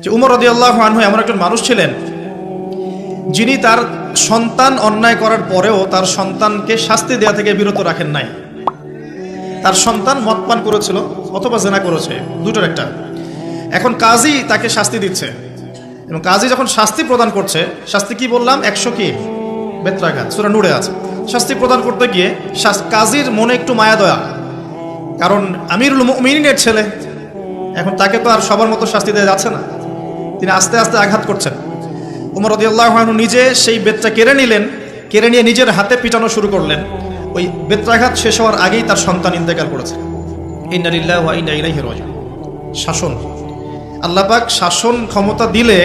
যে উমর রাদিয়াল্লাহু আনহু এমন একজন মানুষ ছিলেন যিনি তার সন্তান অন্যায় করার পরেও তার সন্তানকে শাস্তি দেওয়া থেকে বিরত রাখেন নাই। তার সন্তান মদ পান করেছিল অথবা জেনা করেছে, দুটোর একটা। এখন কাজী তাকে শাস্তি দিচ্ছে, এবং কাজী যখন শাস্তি প্রদান করছে, শাস্তি কি বললাম, 100 কি বেত্রাঘাত, সূরা নূরে আছে। শাস্তি প্রদান করতে গিয়ে কাজীর মনে একটু মায়া দয়া, কারণ আমিরুল মুমিনিনের ছেলে, এখন তাকে তো আর সবার মতো শাস্তি দেওয়া যাচ্ছে না। তিনি আস্তে আস্তে আঘাত করছেন। উমর রাদিয়াল্লাহু আনহু নিজে সেই বেতটা কেড়ে নিলেন, কেড়ে নিয়ে নিজের হাতে পিটানো শুরু করলেন। ওই বেত্রাঘাত শেষ হওয়ার আগেই তার সন্তান ইন্তেকাল করেছে। ইন্না লিল্লাহি ওয়া ইন্না ইলাইহি রাজিউন। শাসন, আল্লাহ পাক শাসন ক্ষমতা দিলে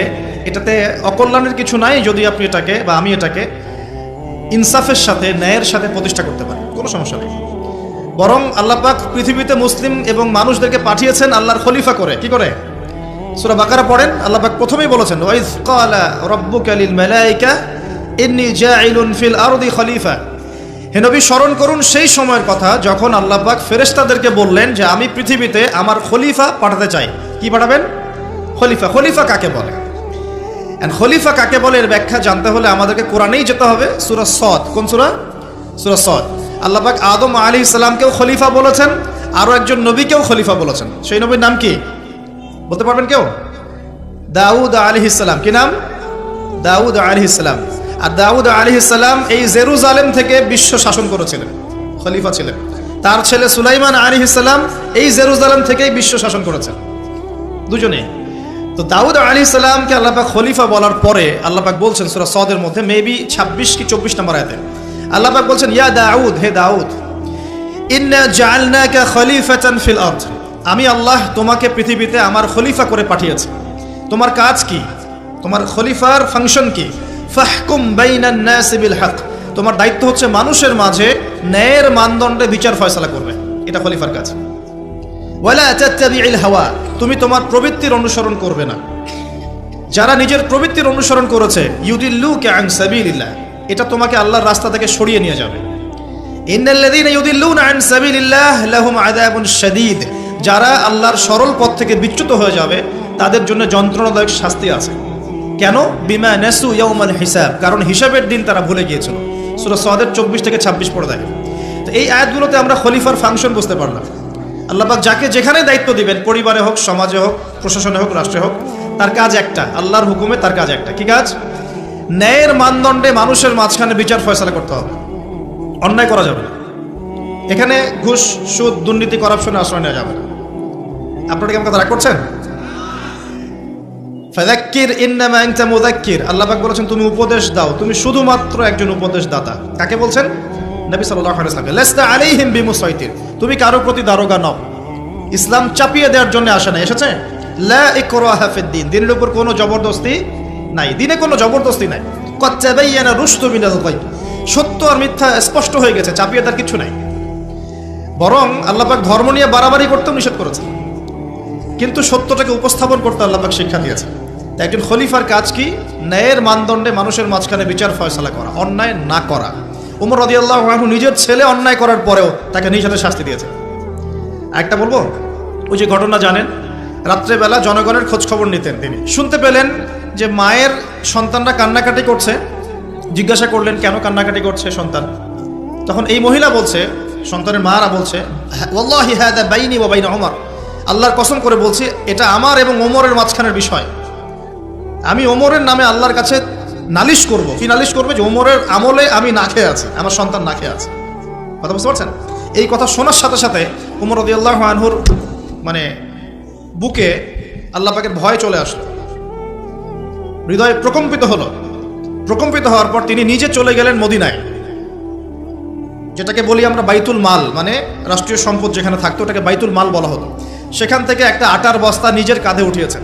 এটাতে অকল্যাণের কিছু নাই, যদি আপনি এটাকে বা আমি এটাকে ইনসাফের সাথে, ন্যায়ের সাথে প্রতিষ্ঠা করতে পারি, কোনো সমস্যা নেই। বরং আল্লাহ পাক পৃথিবীতে মুসলিম এবং মানুষদেরকে পাঠিয়েছেন আল্লাহর খলিফা করে। কি করে? সূরা বাকারা পড়েন, আল্লাহ পাক প্রথমেই বলেছেন, ওয়াইজ ক্বালা রাব্বুকা লিল মালায়েকা ইন্নী জাইলুন ফিল আরদি খলিফা। হে নবী, স্মরণ করুন সেই সময়ের কথা যখন আল্লাহ পাক ফেরেশতাদেরকে বললেন যে আমি পৃথিবীতে আমার খলিফা পাঠাতে চাই। কি পাঠাবেন? খলিফা। খলিফা কাকে বলে? এন্ড খলিফা কাকে বলে এর ব্যাখ্যা জানতে হলে আমাদেরকে কোরআনেই যেতে হবে। সূরা সদ। কোন সূরা? সূরা সদ। আল্লাহ পাক আদম আলাইহিস সালামকেও খলিফা বলেছেন, আরো একজন নবীকেও খলিফা বলেছেন। সেই নবীর নাম কি বলতে পারবেন কেউ? দাউদ আলাইহিস সালাম। কি নাম? দাউদ আলাইহিস সালাম। আর দাউদ আলাইহিস সালাম এই জেরুজালেম থেকে বিশ্ব শাসন করেছিলেন, খলিফা ছিলেন। তার ছেলে সুলাইমান আলাইহিস সালাম এই জেরুজালেম থেকেই বিশ্ব শাসন করেছেন, দুজনেই। তো দাউদ আলাইহিস সালামকে আল্লাহ পাক খলিফা বলার পরে আল্লাহ পাক বলছেন সূরা সদের মধ্যে, মেবি 26 কি 24 নম্বর আয়াতে আল্লাহ পাক বলছেন, ইয়া দাউদ, হে দাউদ, ইন্না জাআলনাকা খলিফাতান ফিল আরদ। আমি আল্লাহ তোমাকে পৃথিবীতে আমার খলিফা করে পাঠিয়েছি। তোমার কাজ কি? তোমার খলিফার ফাংশন কি? ফাহকুম বাইনান নাস বিল হক। তোমার দায়িত্ব হচ্ছে মানুষের মাঝে ন্যায়ের মানদণ্ডে বিচার ফয়সালা করবে, এটা খলিফার কাজ। ওয়ালা তাত্তাবিউল হাওয়া, তুমি তোমার প্রবৃত্তির অনুসরণ করবে না। যারা নিজের প্রবৃত্তির অনুসরণ করেছে, ইউদিল্লুকা আন সাবিলিল্লাহ, এটা তোমাকে আল্লাহর রাস্তা থেকে সরিয়ে নিয়ে যাবে। ইন্নাল্লাযীনা ইউদিল্লুনা আন সাবিলিল্লাহ লাহুম আযাবুন শাদীদ, যারা আল্লাহর সরল পথ থেকে বিচ্যুত হয়ে যাবে তাদের জন্য যন্ত্রণাদায়ক শাস্তি আছে। কেন? বিমা নাসু ইয়াউমাল হিসাব, কারণ হিসাবের দিন তারা ভুলে গিয়েছিল। সূরা সদের 24 থেকে 26 পড়ে দেখেন। তো এই আয়াতগুলোতে আমরা খলিফার ফাংশন বুঝতে পারলাম। আল্লাহ পাক যাকে যেখানে দায়িত্ব দিবেন, পরিবারে হোক, সমাজে হোক, প্রশাসনে হোক, রাষ্ট্রে হোক, তার কাজ একটা, আল্লাহর হুকুমে তার কাজ একটা। কি কাজ? ন্যায়ের মানদণ্ডে মানুষের মাঝখানে বিচার ফয়সালা করতে হবে, অন্যায় করা যাবে না। এখানে ঘুষ, সুদ, দুর্নীতি, করাপশনে আশ্রয় নেওয়া যাবে না। আপনারা কি আমার কথা রাগ করছেন? ফাযাক্কির ইন্নামা আনতা মুযাক্কির, আল্লাহ পাক বলেছেন তুমি উপদেশ দাও, তুমি শুধুমাত্র একজন উপদেশদাতা। কাকে বলছেন? নবী সাল্লাল্লাহু আলাইহি ওয়াসাল্লাম। লাস্তা আলাইহিম বিমুসাইতির, তুমি কারো প্রতি দারোগা নও। ইসলাম চাপিয়ে দেওয়ার জন্য আসে না, এসেছে লা ইকরাহা ফিদ্দিন, দিনের উপর কোনো জবরদস্তি নাই, দিনে কোনো জবরদস্তি নাই। ক্বাদ তাবায়্যানা রুশদু মিনাল গায়, সত্য আর মিথ্যা স্পষ্ট হয়ে গেছে, চাপিয়ে দেওয়ার কিছু নাই। বরং আল্লাহ পাক ধর্ম নিয়ে বাড়াবাড়ি করতেও নিষেধ করেছেন, কিন্তু সত্যটাকে উপস্থাপন করতে আল্লাহ পাক শিক্ষা দিয়েছেন। তাই একজন খলিফার কাজ কি? ন্যায়ের মানদণ্ডে মানুষের মাঝখানে বিচার ফয়সালা করা, অন্যায় না করা। উমর রাদিয়াল্লাহু আনহু নিজের ছেলে অন্যায় করার পরেও তাকে নিজ হাতে শাস্তি দিয়েছেন। একটা বলবো, ওই যে ঘটনা জানেন, রাত্রেবেলা জনগণের খোঁজ খবর নিতেন তিনি। শুনতে পেলেন যে মায়ের সন্তানরা কান্নাকাটি করছে, জিজ্ঞাসা করলেন কেন কান্নাকাটি করছে সন্তান। তখন এই মহিলা বলছে, সন্তানের মারা বলছে, ওয়াল্লাহি হাযা বাইনি ওয়া বাইনা ওমর, আল্লাহর কসম করে বলছি এটা আমার এবং ওমরের মাঝখানের বিষয়। আমি ওমরের নামে আল্লাহর কাছে নালিশ করব। কি নালিশ করবে? যে ওমরের আমলে আমি না খেয়ে আছি, আমার সন্তান না খেয়ে আছে। কথা বুঝতে পারছেন? এই কথা শোনার সাথে সাথে উমর রাদিয়াল্লাহু আনহুর মানে বুকে আল্লাহ পাকের ভয় চলে আসলো, হৃদয় প্রকম্পিত হলো। প্রকম্পিত হওয়ার পর তিনি নিজে চলে গেলেন মদিনায়, যেটাকে বলি আমরা বাইতুল মাল, মানে রাষ্ট্রীয় সম্পদ যেখানে থাকতো ওটাকে বাইতুল মাল বলা হতো। সেখান থেকে একটা আটার বস্তা নিজের কাঁধে উঠিয়েছেন,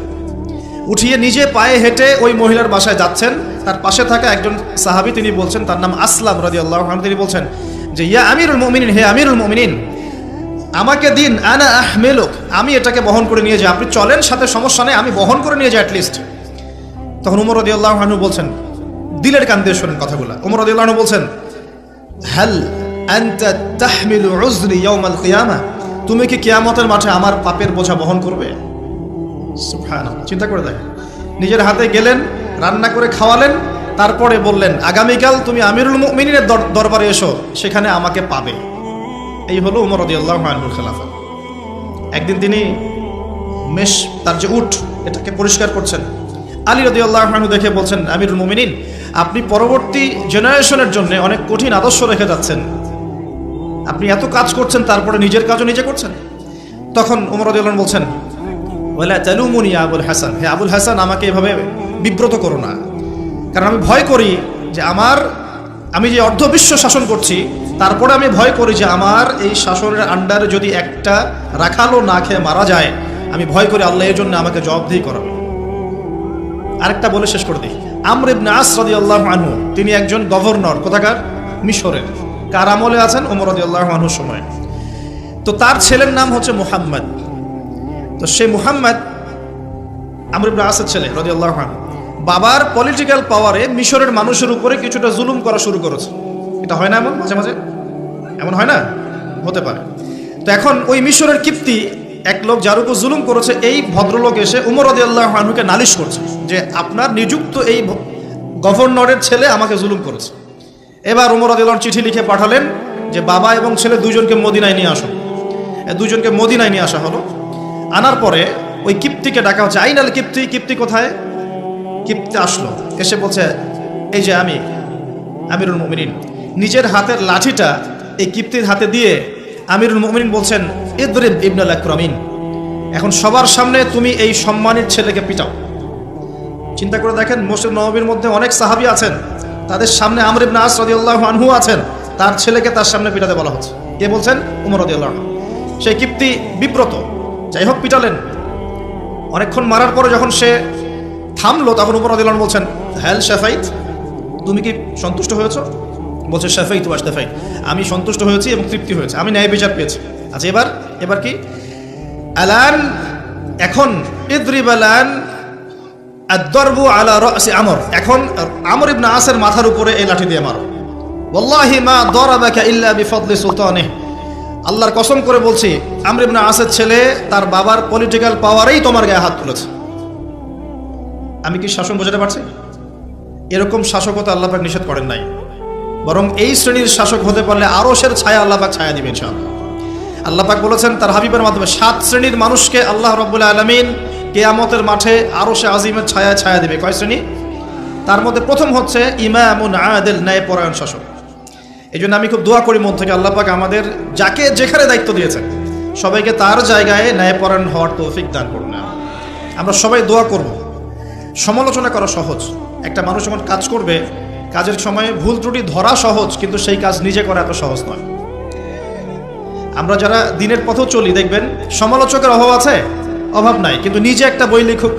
উঠিয়ে নিজে পায়ে হেঁটে ওই মহিলার বাসায় যাচ্ছেন। তার পাশে থাকা একজন সাহাবী, তিনি বলছেন, তার নাম আসলাম রাদিয়াল্লাহু আনহু, তিনি বলছেন যে ইয়া আমিরুল মুমিনিন, হে আমিরুল মুমিনিন, আমাকে দিন, আনা আহমিলুক, আমি এটাকে বহন করে নিয়ে যাই। আপনি চলেন সাথে, সমস্যা নেই, আমি বহন করে নিয়ে যাই অ্যাটলিস্ট। তখন উমর রাদিয়াল্লাহু আনহু বলছেন, দিলের কান দিয়ে শোনেন কথাগুলো, উমর রাদিয়াল্লাহু আনহু বলছেন, হাল আনতা তাহমিলু উযরি ইয়াউমাল কিয়ামা, তুমি কি কিয়ামতের মাঠে আমার পাপের বোঝা বহন করবে? সুবহানাল্লাহ, চিন্তা করে দেখেন। নিজের হাতে গেলেন, রান্না করে খাওয়ালেন, তারপরে বললেন আগামীকাল তুমি আমিরুল মুমিনিনের দরবারে এসো, সেখানে আমাকে পাবে। এই হলো উমর রাদিয়াল্লাহু আনহুর খেলাফত। একদিন তিনি তার যে উট এটাকে পরিষ্কার করছেন, আলী রাদিয়াল্লাহু আনহু দেখে বলছেন, আমিরুল মুমিনিন, আপনি পরবর্তী জেনারেশনের জন্য অনেক কঠিন আদর্শ রেখে যাচ্ছেন, আপনি এত কাজ করছেন তারপরে নিজের কাজও নিজে করছেন। তখন উমর রাদিয়াল্লাহু আনহু বলছেন, ওয়ালা তালুমুনি ইয়া আবুল হাসান, হে আবুল হাসান, আমাকে এভাবে বিব্রত করো না, কারণ আমি ভয় করি যে আমি যে অর্ধবিশ্ব শাসন করছি, তারপরে আমি ভয় করি যে আমার এই শাসনের আন্ডারে যদি একটা রাখালও না খেয়ে মারা যায়, আমি ভয় করি আল্লাহ এর জন্য আমাকে জবাবদিহি করাবে। আরেকটা বলে শেষ করে দিই, আমর ইবনে আস রাদিয়াল্লাহু আনহু, তিনি একজন গভর্নর, কোথাকার? মিশরের। কার আমলে আছেন? ওমর রাদিয়াল্লাহু আনহুর সময়। তো তার ছেলের নাম হচ্ছে মুহাম্মদ। তো সেই মুহাম্মদ আমর ইবনে আসের ছেলে রাদিয়াল্লাহু আনহু, বাবার পলিটিক্যাল পাওয়ারে মিশরের মানুষের উপরে কিছুটা জুলুম করা শুরু করেছে। এটা হয় না এমন মাঝে মাঝে? এমন হয় না? হতে পারে। তো এখন ওই মিশরের কিপ্তি এক লোক যার উপর জুলুম করেছে, এই ভদ্রলোক এসে উমর রাদিয়াল্লাহু আনহুকে নালিশ করছে যে আপনার নিযুক্ত এই গভর্নরের ছেলে আমাকে জুলুম করেছে। এবার উমর রাদিয়াল্লাহু আনহু চিঠি লিখে পাঠালেন যে বাবা এবং ছেলে দুজনকে মদিনায় নিয়ে আসো। দুজনকে মদিনায় নিয়ে আসা হলো। আনার পরে ওই কিপ্তিকে ডাকা হচ্ছে, আইনাল কিপ্তি, কিপ্তি কোথায়? কিপ্তি আসলো, এসে বলছে, এই যে আমি আমিরুল মুমিনিন। নিজের হাতের লাঠিটা এই কিপ্তির হাতে দিয়ে আমিরুল মুমিনিন বলছেন, ইদরিব ইবনুল আকরামিন, এখন সবার সামনে তুমি এই সম্মানিত ছেলেকে পিটাও। চিন্তা করে দেখেন, মসজিদ নববীর মধ্যে অনেক সাহাবী আছেন, তাদের সামনে আমর ইবনে আস রাদিয়াল্লাহু আনহু আছেন, তার ছেলেকে তার সামনে পিটাতে বলা হচ্ছে। কে বলছেন? উমর রাদিয়াল্লাহু আনহু। সেই কিপ্তি বিব্রত, যাই হোক পিটালেন। অনেকক্ষণ মারার পরে যখন সে থামলো, তখন উমর রাদিয়াল্লাহু আনহু বলছেন, হ্যাল শাফাইত, তুমি কি সন্তুষ্ট হয়েছ? বলছে, শাফাইতু ওয়াশতাফাইত, আমি সন্তুষ্ট হয়েছি এবং তৃপ্তি হয়েছে, আমি ন্যায় বিচার পেয়েছি। আচ্ছা এবার কি? আলান, এখন ইদরিব আলান আদ-দারবু আলা রাসি আমর, এখন আমর ইবনে আসের মাথার উপরে এই লাঠি দিয়ে মারো। ওয়াল্লাহি মা দারাবাকা ইল্লা বিফদলি সুলতানিহি, আল্লাহর কসম করে বলছি, আমর ইবনে আসের ছেলে তার বাবার পলিটিক্যাল পাওয়ারেই তোমার গায়ে হাত তুলেছে। আমি কি শাসন বোঝাতে পারছি? এরকম শাসকতা আল্লাহ পাক নিষেধ করেন নাই, বরং এই শ্রেণীর শাসক হতে পারলে আরশের ছায়া আল্লাহ পাক ছায়া দিবেন ইনশাআল্লাহ। আল্লাহ পাক বলেছেন তার হাবিবের মাধ্যমে 7 শ্রেণীর মানুষকে আল্লাহ রাব্বুল আলামিন কিয়ামতের মাঠে আরশে আজিমের ছায়া ছায়া দিবে। কয় শ্রেণী? তার মধ্যে প্রথম হচ্ছে ইমামুন আদিল, ন্যায়পরায়ণ শাসক। এই জন্য আমি খুব দোয়া করি মন থেকে, আল্লাহ পাক আমাদের যাকে যেখানে দায়িত্ব দিয়েছেন সবাইকে তার জায়গায় ন্যায়পরায়ণ হওয়ার তৌফিক দান করুন। আমরা সবাই দোয়া করব। সমালোচনা করা সহজ, একটা মানুষ যখন কাজ করবে, কাজের সময় ভুল ত্রুটি ধরা সহজ, কিন্তু সেই কাজ নিজে করা এত সহজ নয়। আমরা যারা দিনের পথেও চলি, দেখবেন সমালোচকের অভাব আছে? অভাব নাই, কিন্তু নিজে একটা বই লিখুক,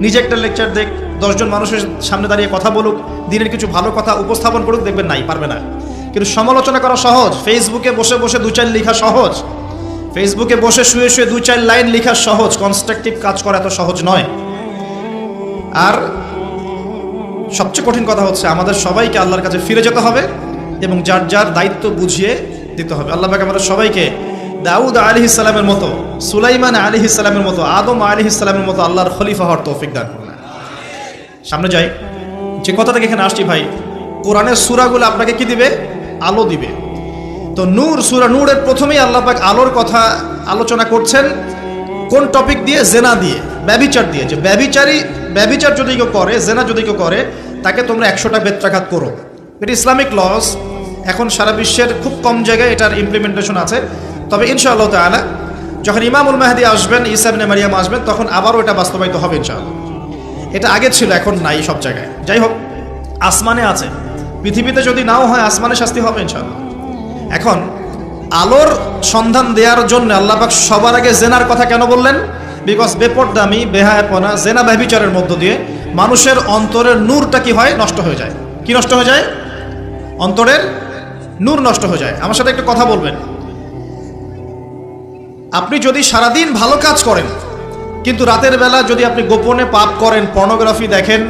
নিজে একটা লেকচার দেখ, 10 জন মানুষের সামনে দাঁড়িয়ে কথা বলুক, দিনের কিছু ভালো কথা উপস্থাপন করুক, দেখবেন নাই, পারবে না। কিন্তু সমালোচনা করা সহজ, ফেসবুকে বসে বসে 2-4 লেখা সহজ, ফেসবুকে বসে শুয়ে শুয়ে 2-4 লাইন লেখা সহজ, কনস্ট্রাকটিভ কাজ করা এত সহজ নয়। আর সবচেয়ে কঠিন কথা হচ্ছে আমাদের সবাইকে আল্লাহর কাছে ফিরে যেতে হবে এবং যার যার দায়িত্ব বুঝিয়ে দিতে হবে। আল্লাহ পাক আমাদের সবাইকে দাউদ আলাইহিস সালামের মতো, সুলাইমান আলাইহিস সালামের মতো, আদম আলাইহিস সালামের মতো আল্লাহর খলিফা হওয়ার তৌফিক দান করুন। সামনে যাই, যে কথা থেকে এখানে আসছি ভাই, কোরআনের সূরাগুলো আপনাকে কি দিবে? আলো দিবে। তো নূর, সূরা নূরের প্রথমেই আল্লাহ পাক আলোর কথা আলোচনা করছেন। কোন টপিক দিয়ে? জেনা দিয়ে, ব্যভিচার দিয়ে। যে ব্যভিচার যদি কেউ করে, জেনা যদি কেউ করে, তাকে তোমরা 100টা বেত্রাঘাত করো। এটা ইসলামিক লস। এখন সারা বিশ্বের খুব কম জায়গায় এটার ইমপ্লিমেন্টেশন আছে, তবে ইনশাআল্লাহ তাআলা যখন ইমামুল মাহদি আসবেন, ঈসা ইবনে মারিয়াম আসবেন, তখন আবারও এটা বাস্তবায়িত হবে ইনশাআল্লাহ। এটা আগে ছিল, এখন নাই সব জায়গায়। যাই হোক, আসমানে আছে, পৃথিবীতে যদি নাও হয়, আসমানে শাস্তি হবে ইনশাআল্লাহ। এখন আলোর সন্ধান দেওয়ার জন্য আল্লাহ পাক সবার আগে জেনার কথা কেন বললেন? বিকজ বেপরদামি, বেহায়াপনা, জেনা ব্যভিচারের মধ্য দিয়ে মানুষের অন্তরের নূরটা কি হয়? নষ্ট হয়ে যায়। কি নষ্ট হয়ে যায়? অন্তরের নূর নষ্ট হয়ে যায়। আমার সাথে একটু কথা বলবেন। আপনি যদি সারাদিন ভালো কাজ করেন, কিন্তু রাতের বেলা যদি আপনি গোপনে পাপ করেন, পর্নোগ্রাফি দেখেন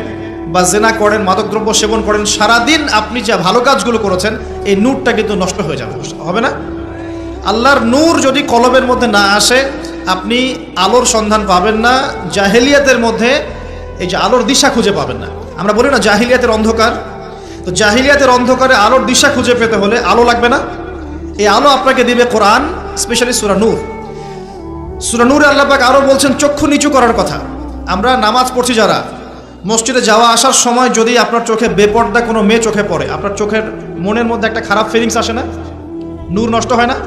বা জেনা করেন, মাদকদ্রব্য সেবন করেন, সারাদিন আপনি যে ভালো কাজগুলো করেছেন, এই নূরটা কিন্তু নষ্ট হয়ে যাবে, হবে না? আল্লাহর নূর যদি কলবের মধ্যে না আসে, আপনি আলোর সন্ধান পাবেন না। জাহেলিয়াতের মধ্যে এই যে আলোর দিশা খুঁজে পাবেন না। আমরা বলি না জাহিলিয়াতের অন্ধকার, তো জাহিলিয়াতের অন্ধকারে আলোর দিশা খুঁজে পেতে হলে আলো লাগবে না? এই আলো আপনাকে দিবে কোরআন, স্পেশালি সূরা নূর। সূরা নূরে আল্লাহ পাক আরো বলছেন চক্ষু নিচু করার কথা। আমরা নামাজ পড়ছি যারা, মসজিদে যাওয়া আসার সময় যদি আপনার চোখে বেপর্দা কোনো মেয়ে চোখে পড়ে, আপনার চোখের মনের মধ্যে একটা খারাপ ফিলিংস আসে না? নূর নষ্ট হয় না?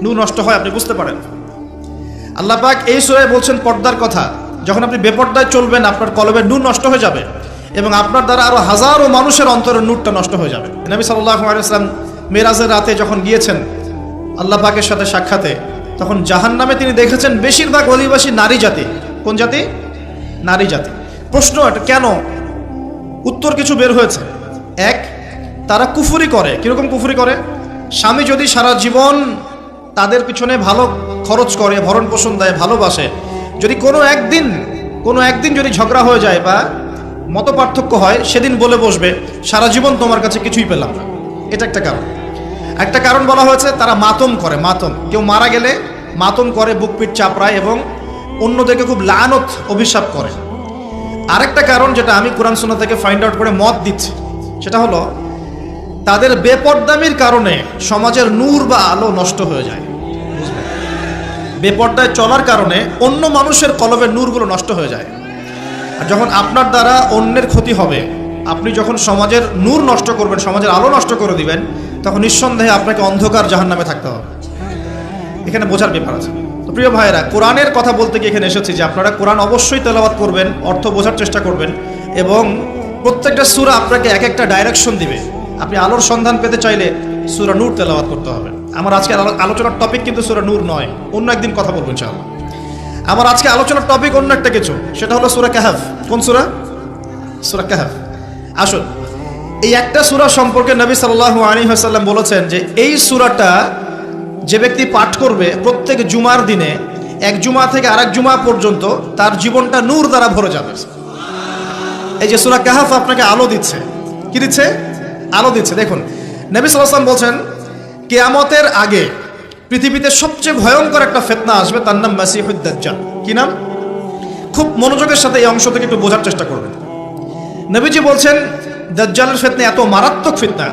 নূর নষ্ট হয়, আপনি বুঝতে পারেন। আল্লাহ পাক এই সূরায় বলছেন পর্দার কথা। যখন আপনি বেপর্দায় চলবেন, আপনার কলবের নূর নষ্ট হয়ে যাবে এবং আপনার দ্বারা আরো হাজারো মানুষের অন্তরের নূরটা নষ্ট হয়ে যাবে। নবী সাল্লাল্লাহু আলাইহি ওয়াসাল্লাম মেরাজের রাতে যখন গিয়েছেন আল্লাহ পাকের সাথে সাক্ষাতে, তখন জাহান্নামে তিনি দেখেছেন বেশিরভাগ অধিবাসী নারী জাতি। কোন জাতি? নারী জাতি। প্রশ্ন এটা কেন? উত্তর কিছু বের হয়েছে। এক, তারা কুফরি করে। কিরকম কুফরি করে? স্বামী যদি সারা জীবন তাদের পিছনে ভালো খরচ করে, ভরণ পোষণ দেয়, ভালোবাসে, যদি কোনো একদিন যদি ঝগড়া হয়ে যায় বা মত পার্থক্য হয়, সেদিন বলে বসবে সারা জীবন তোমার কাছে কিছুই পেলাম না। এটা একটা কারণ। একটা কারণ বলা হয়েছে তারা মাতম করে। মাতম, কেউ মারা গেলে মাতম করে, বুক পিঠ চাপড়ায় এবং অন্যদেরকে খুব লানত অভিশাপ করে। আরেকটা কারণ যেটা আমি কোরআন সুন্নাহ থেকে ফাইন্ড আউট করে মত দিচ্ছি, সেটা হলো তাদের বেপরদামির কারণে সমাজের নূর বা আলো নষ্ট হয়ে যায়। বেপর্দায় চলার কারণে অন্য মানুষের কলবের নূরগুলো নষ্ট হয়ে যায়। আর যখন আপনার দ্বারা অন্যের ক্ষতি হবে, আপনি যখন সমাজের নূর নষ্ট করবেন, সমাজের আলো নষ্ট করে দিবেন, তখন নিঃসন্দেহে আপনাকে অন্ধকার জাহান্নামে থাকতে হবে। এখানে বোঝার ব্যাপার আছে। তো প্রিয় ভাইয়েরা, কোরআনের কথা বলতে গিয়ে এখানে এসেছি যে আপনারা কোরআন অবশ্যই তেলাওয়াত করবেন, অর্থ বোঝার চেষ্টা করবেন এবং প্রত্যেকটা সূরা আপনাকে এক একটা ডাইরেকশন দিবে। আপনি আলোর সন্ধান পেতে চাইলে সূরা নূর তেলাওয়াত করতে হবে। আমার আজকে আলোচনার টপিক কিন্তু সূরা নূর নয়, অন্য একদিন কথা বলবো ইনশাআল্লাহ। আমার আজকে আলোচনার টপিক অন্য একটা কিছু, সেটা হলো সূরা কাহফ। কোন সূরা? সূরা কাহফ। আসুন, এই একটা সূরা সম্পর্কে নবী সাল্লাল্লাহু আলাইহি ওয়াসাল্লাম বলেছেন যে এই সূরাটা যে ব্যক্তি পাঠ করবে প্রত্যেক জুমার দিনে, এক জুমা থেকে আরেক জুমা পর্যন্ত তার জীবনটা নূর দ্বারা ভরে যাবে। এই যে সূরা কাহফ আপনাকে আলো দিচ্ছে। কি দিচ্ছে? আলো দিচ্ছে। দেখুন, নবী সাল্লাল্লাহু আলাইহি ওয়াসাল্লাম বলছেন কিয়ামতের আগে পৃথিবীতে সবচেয়ে ভয়ঙ্কর একটা ফিতনা আসবে, তার নাম মাসিহুদ দাজ্জাল। কি নাম? খুব মনোযোগের সাথে এই অংশ থেকে একটু বোঝার চেষ্টা করবেন। নবীজি বলছেন দাজ্জালের ফিতনা এত মারাত্মক ফিতনা,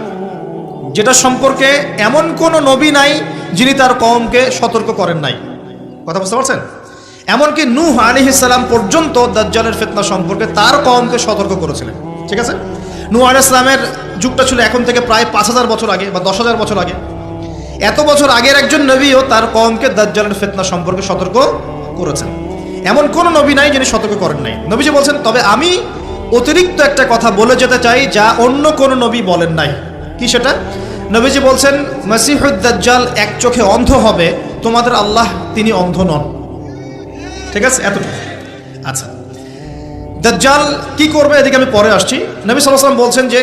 যেটা সম্পর্কে এমন কোন নবী নাই যিনি তার কওমকে সতর্ক করেন নাই। কথা বুঝতে পারছেন? এমনকি নূহ আলাইহিস সালাম পর্যন্ত দাজ্জালের ফিতনা সম্পর্কে তার কওমকে সতর্ক করেছিলেন। ঠিক আছে? নূহ আলাইহিস সালামের যুগটা ছিল এখন থেকে প্রায় 5000 বছর আগে বা 10,000 বছর আগে। এত বছর আগের একজন নবীও তার কওমকে দাজ্জালের ফিতনা সম্পর্কে সতর্ক করেছেন। এমন কোন নবী নাই যিনি সতর্ক করেন নাই। নবীজি বলছেন তবে আমি অতিরিক্ত একটা কথা বলে যেতে চাই যা অন্য কোন নবী বলেন নাই। কি সেটা? নবীজি বলছেন মাসিহুদ দাজ্জাল এক চোখে অন্ধ হবে, তোমাদের আল্লাহ তিনি অন্ধ নন। ঠিক আছে? এতটুকু। আচ্ছা, দাজ্জাল কি করবে এদিকে আমি পরে আসছি। নবী সাল্লাল্লাহু আলাইহি ওয়াসাল্লাম বলছেন যে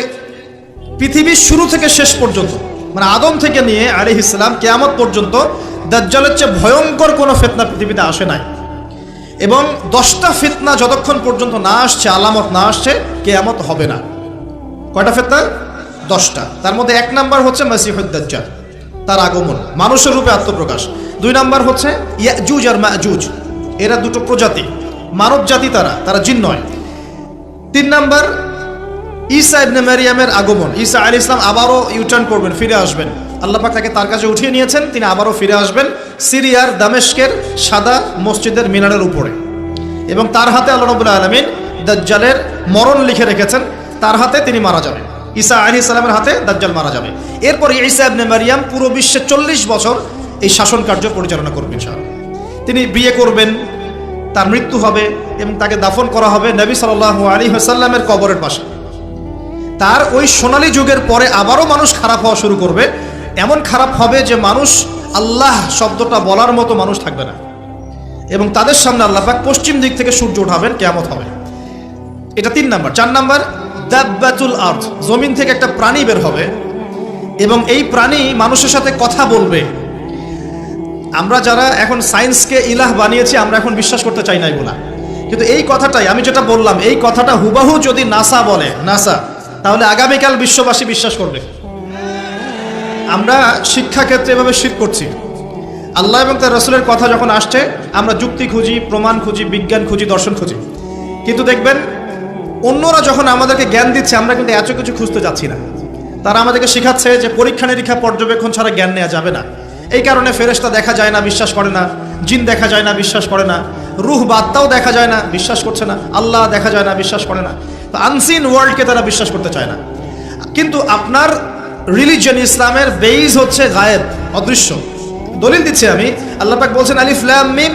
পৃথিবীর শুরু থেকে শেষ পর্যন্ত, মানে আদম থেকে নিয়ে আলাইহিস সালাম কিয়ামত পর্যন্ত দাজ্জালের চেয়ে ভয়ঙ্কর কোনো ফিতনা পৃথিবীতে আসে নাই। এবং 10টা ফিতনা যতক্ষণ পর্যন্ত না আসছে, আলামত না আসছে, কিয়ামত হবে না। কয়টা ফিতনা? 10টা। তার মধ্যে 1 নাম্বার হচ্ছে মাসিহুদ দাজ্জাল, তার আগমন, মানুষের রূপে আত্মপ্রকাশ। 2 নাম্বার হচ্ছে ইয়াজুজ আর মাজুজ, এরা দুটো প্রজাতি, মানব জাতি, তারা জিন নয়। 3 নাম্বার ঈসা ইবনে মারিয়ামের আগমন। ঈসা আলাইহিস সালাম আবারও ইউটার্ন করবেন, ফিরে আসবেন। আল্লাহ পাক তাকে তার কাছে উঠিয়ে নিয়েছেন, তিনি আবারও ফিরে আসবেন সিরিয়ার দামেস্কের সাদা মসজিদের মিনারের উপরে, এবং তার হাতে আল্লাহ রাব্বুল আলামিন দাজ্জালের মরণ লিখে রেখেছেন। তার হাতে তিনি মারা যাবেন, ঈসা আলাইহিস সালামের হাতে দাজ্জাল মারা যাবে। এরপর ঈসা ইবনে মারিয়াম পুরো বিশ্বে 40 বছর এই শাসন কার্য পরিচালনা করবেন ইনশাআল্লাহ। তিনি বিয়ে করবেন, তার মৃত্যু হবে এবং তাকে দাফন করা হবে নবী সাল্লাল্লাহু আলাইহি ওয়াসাল্লামের কবরের পাশে। তার ওই সোনালী যুগের পরে আবারও মানুষ খারাপ হওয়া শুরু করবে। এমন খারাপ হবে যে মানুষ আল্লাহ শব্দটা বলার মতো মানুষ থাকবে না, এবং তাদের সামনে আল্লাহ পাক পশ্চিম দিক থেকে সূর্য উঠাবেন, কিয়ামত হবে। এটা 3 নাম্বার। 4 নাম্বার দাব্বাতুল আরদ, জমিন থেকে একটা প্রাণী বের হবে এবং এই প্রাণী মানুষের সাথে কথা বলবে। আমরা যারা এখন সায়েন্সকে ইলাহ বানিয়েছি, আমরা এখন বিশ্বাস করতে চাই না এগুলা, কিন্তু এই কথাটাই আমি যেটা বললাম, এই কথাটা হুবাহু যদি নাসা বলে, নাসা, তাহলে আগামীকাল বিশ্ববাসী বিশ্বাস করবে। আমরা শিক্ষাক্ষেত্রে এভাবে শিরক করছি। আল্লাহ এবং তার রাসূলের কথা যখন আসছে, আমরা যুক্তি খুঁজি, প্রমাণ খুঁজি, বিজ্ঞান খুঁজি, দর্শন খুঁজি, কিন্তু দেখবেন অন্যরা যখন আমাদেরকে জ্ঞান দিচ্ছে আমরা কিন্তু এত কিছু খুঁজতে যাচ্ছি না। তারা আমাদেরকে শেখাচ্ছে যে পরীক্ষা নিরীক্ষা পর্যবেক্ষণ ছাড়া জ্ঞান নেওয়া যাবে না। এই কারণে ফেরেশতা দেখা যায় না, বিশ্বাস করে না। জিন দেখা যায় না, বিশ্বাস করে না। রুহ বাত্তাও দেখা যায় না, বিশ্বাস করছে না। আল্লাহ দেখা যায় না, বিশ্বাস করে না। তো আনসিন ওয়ার্ল্ডকে তারা বিশ্বাস করতে চায় না। কিন্তু আপনার রিলিজিয়ন ইসলামের বেইজ হচ্ছে গায়েব, অদৃশ্য। দলিল দিচ্ছি আমি, আল্লাহ পাক বলছেন আলিফ লাম মিম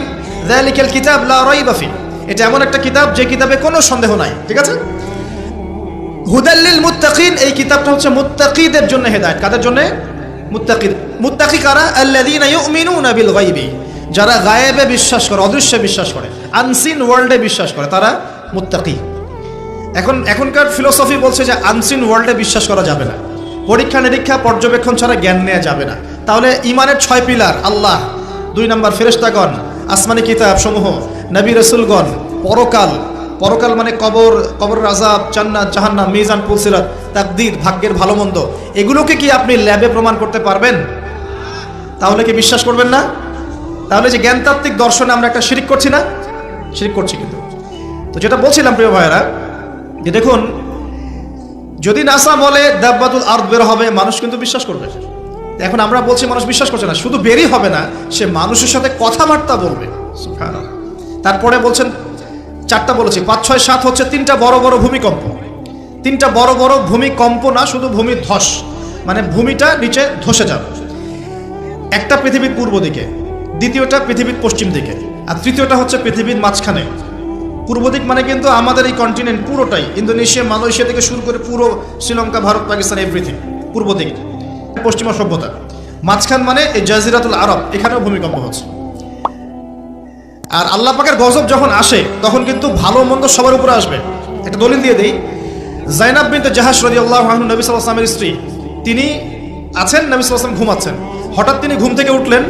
যালিকাল কিতাব লা রাইবা ফি, এটা এমন একটা কিতাব যে কিতাবে কোনো সন্দেহ নাই। ঠিক আছে? হুদাল লিল মুত্তাকিন, এই কিতাবটা হচ্ছে মুত্তাকিদের জন্য হেদায়েত। কাদের জন্য? মুত্তাকি। মুত্তাকি কারা? আল্লাযীনা ইউমিনুনা বিল গায়বি, যারা গায়েবে বিশ্বাস করে, অদৃশ্যে বিশ্বাস করে, আনসিন ওয়ার্ল্ডে বিশ্বাস করে, তারা মুত্তাকি। এখনকার ফিলোসফি বলছে যে আনসিন ওয়ার্ল্ডে বিশ্বাস করা যাবে না, পরীক্ষা নিরীক্ষা পর্যবেক্ষণ ছাড়া জ্ঞান নেওয়া যাবে না। তাহলে ইমানের 6 পিলার, আল্লাহ, 2 নম্বর ফেরেশতাগণ, আসমানি কিতাব সমূহ, নবী রাসূলগণ, পরকাল, পরকাল মানে কবরের আযাব, জান্নাত জাহান্নাম, মিজান পুলসিরাত, তাকদীর, ভাগ্যের ভালো মন্দ, এগুলোকে কি আপনি ল্যাবে প্রমাণ করতে পারবেন? তাহলে কি বিশ্বাস করবেন না? তাহলে যে জ্ঞানতাত্ত্বিক দর্শনে আমরা একটা শিরিক করছি না? শিরিক করছি। কিন্তু তো যেটা বলছিলাম প্রিয় ভাইয়েরা, যে দেখুন, যদি নাসা বলে দাব্বাতুল আরদ বের হবে, মানুষ কিন্তু বিশ্বাস করবে। এখন আমরা বলছি মানুষ বিশ্বাস করছে না, শুধু বেরই হবে না, সে মানুষের সাথে কথাবার্তা বলবে। সুবহানাল্লাহ। তারপরে বলছেন 4টা বলেছি, 5, 6, 7 হচ্ছে 3টা বড় বড় ভূমিকম্প। 3টা বড় বড় ভূমিকম্প না, শুধু ভূমি ধস, মানে ভূমিটা নিচে ধসে যাবে। একটা পৃথিবীর পূর্ব দিকে, দ্বিতীয়টা পৃথিবীর পশ্চিম দিকে, আর তৃতীয়টা হচ্ছে পৃথিবীর মাঝখানে। পূর্ব দিক মানে কিন্তু আমাদের এই কন্টিনেন্ট পুরোটাই, ইন্দোনেশিয়া, মালয়েশিয়া থেকে শুরু করে পুরো শ্রীলঙ্কা, ভারত, পাকিস্তান, এভরিথিং পূর্ব দিক, পশ্চিমা সভ্যতা। মাঝখান মানে এই জাজিরাতুল আরব, এখানেও ভূমিকম্প হচ্ছে। আর আল্লাহ পাকের গজব যখন আসে তখন কিন্তু ভালো মন্দ সবার উপরে আসবে। একটা দলিল দিয়ে দেই, জাইনাব বিনতে জাহাশ রাদিয়াল্লাহু আনহা, নবী সাল্লাল্লাহু আলাইহি ওয়াসাল্লামের স্ত্রী, তিনি আছেন, নবী সাল্লাল্লাহু আলাইহি ওয়াসাল্লাম ঘুমাচ্ছেন। হঠাৎ তিনি ঘুম থেকে উঠলেন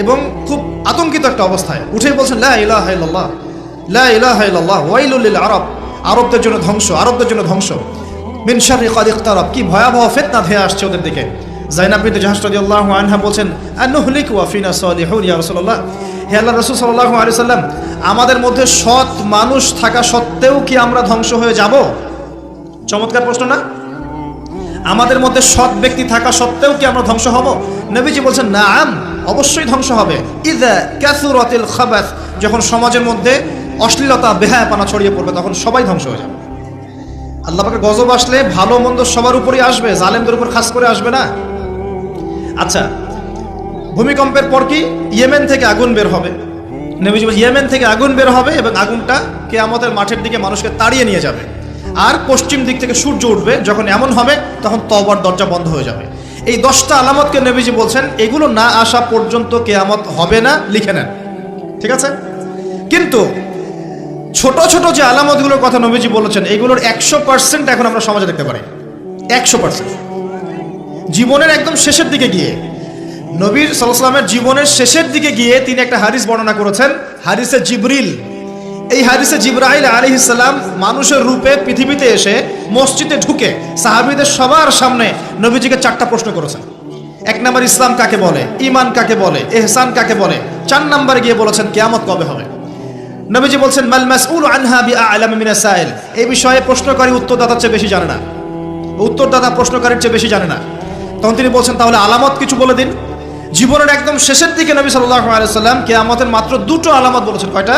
এবং খুব আতঙ্কিত একটা অবস্থায় উঠে বলছেন, লা ইলাহা ইল্লাল্লাহ, লা ইলাহা ইল্লাল্লাহ, ওয়াইলুল লিল আরব, আরবদের জন্য ধ্বংস, আরবদের জন্য ধ্বংস, মিন শাররি ক্বাদ ইকতারাব, কি ভয়াবহ ফিতনা ধেয়ে আসছে ওদের দিকে। জাইনাব বিনতে জাহাশ রাদিয়াল্লাহু আনহা বলছেন, আনুহলিক ওয়া ফিনা সালিহুন ইয়া রাসূলুল্লাহ, হে আল্লাহর রাসূল সাল্লাল্লাহু আলাইহি ওয়াসাল্লাম, আমাদের মধ্যে সৎ মানুষ থাকা সত্ত্বেও কি আমরা ধ্বংস হয়ে যাব? চমৎকার প্রশ্ন না? আমাদের মধ্যে সৎ ব্যক্তি থাকা সত্ত্বেও কি আমরা ধ্বংস হব? নবীজি বলছেন, নাআম, অবশ্যই ধ্বংস হবে। ইযা কাসুরাতিল খাবাস, যখন সমাজের মধ্যে অশ্লীলতা, বেহায়াপনা ছড়িয়ে পড়বে, তখন সবাই ধ্বংস হয়ে যাবে। আল্লাহ পাকের গজব আসলে ভালো মন্দ সবার উপরই আসবে, জালেমদের উপর খাস করে আসবে না। আচ্ছা, ভূমিকম্পের পর কি? ইয়েমেন থেকে আগুন বের হবে। নবীজি বলেন, ইয়েমেন থেকে আগুন বের হবে এবং আগুনটা কিয়ামতের মাঠের দিকে মানুষকে তাড়িয়ে নিয়ে যাবে। আর পশ্চিম দিক থেকে সূর্য উঠবে। যখন এমন হবে তখন তওবার দরজা বন্ধ হয়ে যাবে। এই 10টা আলামতকে নবীজি বলছেন, এগুলো না আসা পর্যন্ত কিয়ামত হবে না, লিখে নেন। ঠিক আছে? কিন্তু ছোট ছোট যে আলামতগুলোর কথা নবীজি বলেছেন, এগুলোর 100% এখন আমরা সমাজে দেখতে পারি। 100% জীবনের একদম শেষের দিকে গিয়ে, নবী সাল্লাল্লাহু আলাইহি ওয়াসাল্লামের জীবনের শেষের দিকে গিয়ে তিনি একটা হাদিস বর্ণনা করেছেন, হাদিসে জিবরিল। এই হাদিসে জিবরাইল আলাইহিস সালাম মানুষের রূপে পৃথিবীতে এসে মসজিদে ঢুকে সাহাবীদের সবার সামনে নবীজিকে 4টা প্রশ্ন করেছেন। 1 নম্বর, ইসলাম কাকে বলে, ঈমান কাকে বলে, ইহসান কাকে বলে। 4 নম্বরে গিয়ে বলেছেন, কিয়ামত কবে হবে। নবীজি বলছেন, মাল মাসউল আনহা বিআ'লাম মিনাস সাইল, এই বিষয়ে প্রশ্নকারী উত্তরদাতার চেয়ে বেশি জানে না, উত্তরদাতা প্রশ্নকারীর চেয়ে বেশি জানে না। তখন তিনি বলছেন, তাহলে আলামত কিছু বলে দিন। জীবনের একদম শেষের দিকে নবী সাল্লাল্লাহু আলাইহি ওয়াসাল্লাম কিয়ামতের মাত্র 2টো আলামত বলেছেন। কয়টা?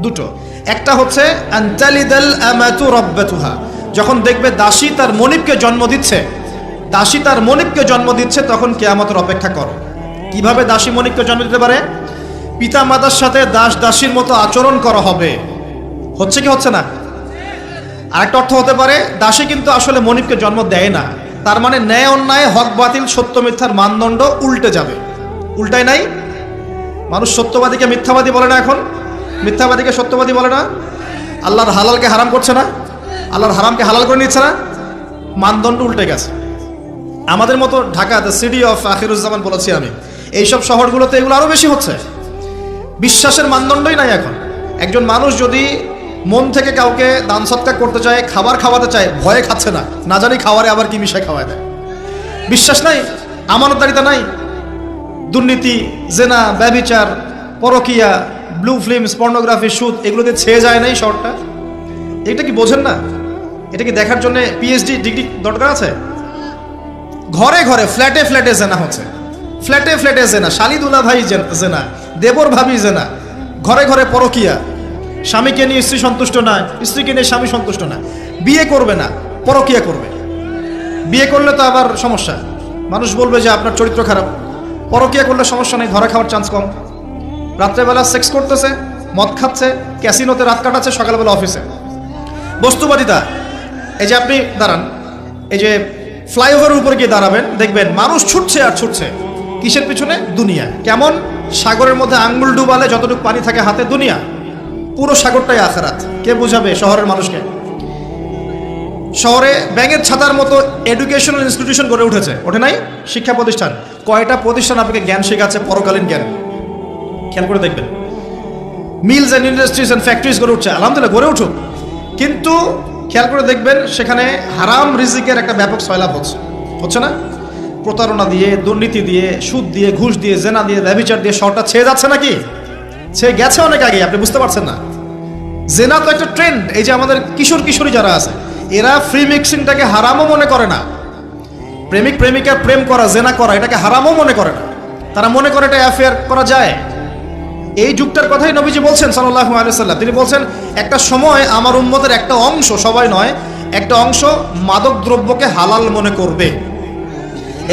2টো। একটা হচ্ছে আনতালিদাল আমাতু রাব্বাতুহা, যখন দেখবে দাসী তার মনিবকে জন্ম দিচ্ছে, দাসী তার মনিবকে জন্ম দিচ্ছে, তখন কিয়ামতের অপেক্ষা করো। কিভাবে দাসী মনিবকে জন্ম দিতে পারে? পিতা মাতার সাথে দাস দাসীর মতো আচরণ করা হবে। হচ্ছে কি হচ্ছে না? আরেকটা অর্থ হতে পারে, দাসী কিন্তু আসলে মনিবকে জন্ম দেয় না, তার মানে ন্যায় অন্যায়, হক বাতিল, সত্য মিথ্যার মানদণ্ড উল্টে যাবে। উল্টায় নাই? মানুষ সত্যবাদীকে মিথ্যাবাদী বলে না, এখন মিথ্যাবাদীকে সত্যবাদী বলে না। আল্লাহর হালালকে হারাম করছে না, আল্লাহর হারামকে হালাল করে নিচ্ছে না। মানদণ্ড উল্টে গেছে। আমাদের মতো Dhaka, the city of Akhiruzzaman বলেছি আমি, এইসব শহরগুলোতে এগুলো আরো বেশি হচ্ছে। বিশ্বাসের মানদণ্ডই নাই এখন। একজন মানুষ যদি মন থেকে কাউকে দান সৎকার করতে চায়, খাবার খাওয়াতে চায়, ভয়ে খাচ্ছে না, না জানি খাবারে আবার কি মিশায় খাওয়ায় দেয়। বিশ্বাস নাই, আমানতদারিতা নাই, দুর্নীতি, জেনা, ব্যভিচার, পরকিয়া, ব্লু ফিল্মস, পর্নোগ্রাফি, সুদ, এগুলোতে ছেয়ে যায় নাই শহরটা। এটা কি বোঝেন না? এটা কি দেখার জন্য পিএইচডি ডিগ্রি দরকার আছে? ঘরে ঘরে ফ্ল্যাটে ফ্ল্যাটে জেনা হচ্ছে, ফ্ল্যাটে ফ্ল্যাটে জেনা, শালিদুল্লাহ ভাই জেনা, দেবর ভাবি জেনা, ঘরে ঘরে পরকিয়া, স্বামীকে নিয়ে স্ত্রী সন্তুষ্ট না, স্ত্রীকে নিয়ে স্বামী সন্তুষ্ট না, বিয়ে করবে না, পরকিয়া করবে। বিয়ে করলে তো আবার সমস্যা, মানুষ বলবে যে আপনার চরিত্র খারাপ। পরকিয়া করলে সমস্যা নেই, ধরা খাওয়ার চান্স কম। রাত্রেবেলা সেক্স করতেছে, মদ খাচ্ছে, ক্যাসিনোতে রাত কাটাচ্ছে, সকালবেলা অফিসে। বস্তুবাদিতা, এই যে আপনি দাঁড়ান, এই যে ফ্লাইওভারের উপরে গিয়ে দাঁড়াবেন, দেখবেন মানুষ ছুটছে আর ছুটছে কিসের পিছনে? দুনিয়া। কেমন? সাগরের মধ্যে আঙ্গুল ডুবালে যতটুকু পানি থাকে হাতে, দুনিয়া। পুরো সাগরটাই আখিরাত। কে বুঝাবে শহরের মানুষকে? শহরে ব্যাঙের ছাতার মতো এডুকেশনাল ইনস্টিটিউশন গড়ে উঠেছে, ওঠে নাই? শিক্ষা প্রতিষ্ঠান। কয়টা প্রতিষ্ঠান আপনাকে জ্ঞান শেখাচ্ছে, পরকালীন জ্ঞান? খেয়াল করে দেখবেন। Mills and industries and factories গড়ে উঠছে, আলহামদুলিল্লাহ গড়ে উঠুক, কিন্তু খেয়াল করে দেখবেন সেখানে হারাম রিজিকের একটা ব্যাপক সয়লাভ হচ্ছে না? প্রতারণা দিয়ে, দুর্নীতি দিয়ে, সুদ দিয়ে, ঘুষ দিয়ে, জেনা দিয়ে, ব্যভিচার দিয়ে শহরটা ছেয়ে যাচ্ছে নাকি? ছেয়ে গেছে অনেক আগে, আপনি বুঝতে পারছেন না। জেনা তো একটা ট্রেন্ড। এই যে আমাদের কিশোর কিশোরী যারা আছে, এরা ফ্রি মিক্সিংটাকে হারামও মনে করে না। প্রেমিক প্রেমিকা প্রেম করা, জেনা করা, এটাকে হারামও মনে করে না। তারা মনে করে এটা অ্যাফেয়ার করা যায়। এই যুগটার কথাই নবীজি বলছেন সাল্লাল্লাহু আলাইহি ওয়াসাল্লাম। তিনি বলছেন একটা সময় আমার উম্মতের একটা অংশ, সবাই নয়, একটা অংশ মাদক দ্রব্যকে হালাল মনে করবে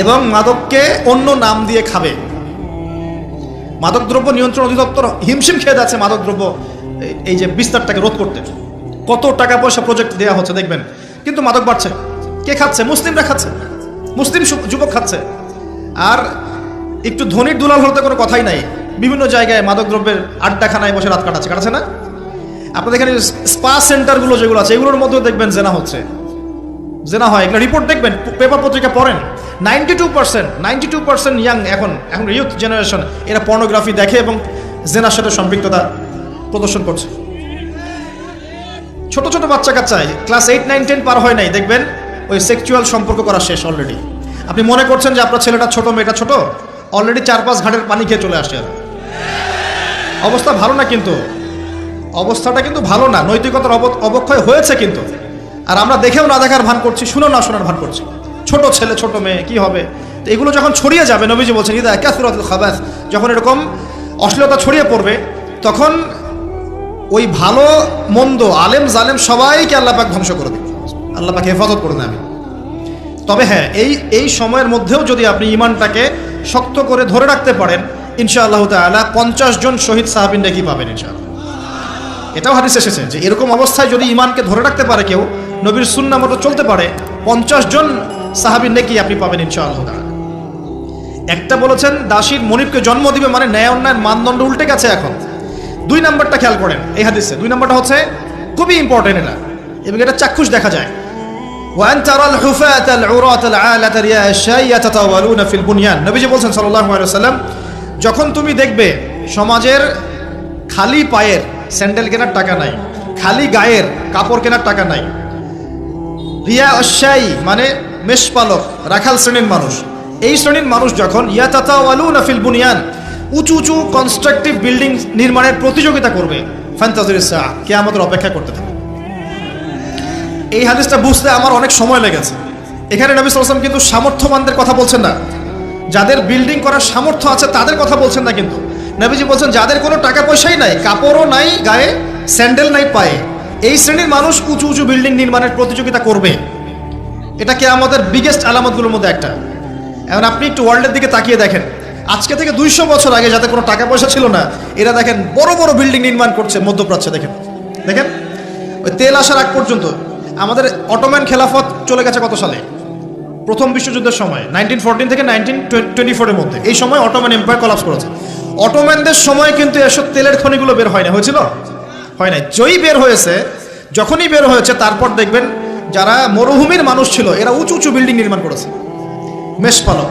এবং মাদককে অন্য নাম দিয়ে খাবে। মাদক দ্রব্য নিয়ন্ত্রণ অধিদপ্তর হিমশিম খেয়ে যাচ্ছে মাদক দ্রব্য এই যে বিস্তারটাকে রোধ করতে। কত টাকা পয়সা প্রজেক্ট দেওয়া হচ্ছে দেখবেন, কিন্তু মাদক বাড়ছে। কে খাচ্ছে? মুসলিমরা খাচ্ছে, মুসলিম যুবক খাচ্ছে। আর একটু ধনির দুলাল হতে কোনো কথাই নাই, বিভিন্ন জায়গায় মাদক দ্রব্যের আড্ডাখানায় বসে রাত কাটাচ্ছে না? আপনাদের এখানে স্পা সেন্টারগুলো যেগুলো আছে, এগুলোর মধ্যেও দেখবেন জেনা হচ্ছে, জেনা হয়। এগুলো রিপোর্ট দেখবেন, পেপার পত্রিকা পড়েন। 92% ইয়াং, এখন ইউথ জেনারেশন, এরা পর্নোগ্রাফি দেখে এবং জেনার সাথে সম্পৃক্ততা প্রদর্শন করছে। ছোট ছোট বাচ্চা কাচ্চায় ক্লাস 8, 9, 10 পার হয় নাই, দেখবেন ওই সেক্সুয়াল সম্পর্ক করা শেষ অলরেডি। আপনি মনে করছেন যে আপনার ছেলেটা ছোট, মেয়েটা ছোট, অলরেডি 4-5 ঘাটের পানি খেয়ে চলে আসছে। অবস্থা ভালো না, কিন্তু অবস্থাটা কিন্তু ভালো না, নৈতিকতার অবক্ষয় হয়েছে কিন্তু। আর আমরা দেখেও না দেখার ভান করছি, শুনেও না শোনার ভান করছি। ছোট ছেলে, ছোট মেয়ে, কি হবে? তো এগুলো যখন ছড়িয়ে যাবে, নবীজি বলছেন ইদা কাসরাতুল খাবাস, যখন এরকম অশ্লীলতা ছড়িয়ে পড়বে, তখন ওই ভালো মন্দ, আলেম জালেম সবাইকে আল্লাহ পাক ধ্বংস করে দেবে। আল্লাহ পাক হেফাজত করে নেবে। তবে হ্যাঁ, এই সময়ের মধ্যেও যদি আপনি ইমানটাকে শক্ত করে ধরে রাখতে পারেন, ইনশাআল্লাহ তাআলা 50 জন শহীদ সাহাবীর নেকি পাবেন ইনশাআল্লাহ। এটাও হাদিস এসেছে যে এরকম অবস্থায় যদি ইমানকে ধরে রাখতে পারে কেউ, নবীর সুন্নাহ মতো চলতে পারে, 50 জন সাহাবীর নেকি আপনি পাবেন ইনশাআল্লাহ তাআলা। একটা বলেছেন দাসীর মনিবকে জন্ম দিবে, মানে ন্যায় অন্যায়ের মানদণ্ড উল্টে গেছে এখন। 2 নাম্বারটা খেয়াল করেন এই হাদিসে, 2 নাম্বারটা হচ্ছে খুবই ইম্পর্টেন্ট এটা, এবং এটা চাক্ষুষ দেখা যায়। ওয়ান তারাল হুফাতাল উরাতাল আলাতা রিয়াশা ইয়াতাতাওয়ালুনা ফিল বুনয়ান, নবীজি বলছেন সাল্লাল্লাহু আলাইহি ওয়াসাল্লাম, যখন তুমি দেখবে সমাজের খালি পায়ের স্যান্ডেল কেনার টাকা নাই, খালি গায়ের কাপড় কেনার টাকা নাই, রিয়াশাই মানে মেষপালক, রাখাল শ্রেণীর মানুষ, এই শ্রেণীর মানুষ যখন ইয়াতাতাওয়ালুনা ফিল বুনয়ান, উঁচু উঁচু কনস্ট্রাকটিভ বিল্ডিং নির্মাণের প্রতিযোগিতা করবে, ফান্তাজিরিস সাআ, কিয়ামতের অপেক্ষা করতে থাকে। এই হাদিসটা বুঝতে আমার অনেক সময় লেগেছে। এখানে নবী সাল্লাল্লাহু আলাইহি ওয়াসাল্লাম কিন্তু সামর্থ্যবানদের কথা বলছেন না, যাদের বিল্ডিং করার সামর্থ্য আছে তাদের কথা বলছেন না, কিন্তু নবীজি বলছেন যাদের কোনো টাকা পয়সাই নাই, কাপড়ও নাই গায়ে, স্যান্ডেল নাই পায়ে, এই শ্রেণীর মানুষ উঁচু উঁচু বিল্ডিং নির্মাণের প্রতিযোগিতা করবে। এটা কিয়ামতের বিগেস্ট আলামতগুলোর মধ্যে একটা। এখন আপনি একটু ওয়ার্ল্ডের দিকে তাকিয়ে দেখেন, আজকে থেকে 200 বছর আগে যাদের কোনো টাকা পয়সা ছিল না, এরা দেখেন বড় বড় বিল্ডিং নির্মাণ করছে মধ্যপ্রাচ্যে। দেখেন ওই তেল আসার আগ পর্যন্ত আমাদের অটোম্যান খেলাফত চলে গেছে কত সালে? প্রথম বিশ্বযুদ্ধের সময়, 1914 থেকে 1924 এর মধ্যে। এই সময় অটোম্যান এম্পায়ার কলাপস করেছে। অটোম্যানদের সময় কিন্তু এসব তেলের খনিগুলো বের হয় না, হয়েছিল? হয় নাই। যখনই বের হয়েছে তারপর দেখবেন যারা মরুভূমির মানুষ ছিল এরা উঁচু উঁচু বিল্ডিং নির্মাণ করেছে, মেষপালক।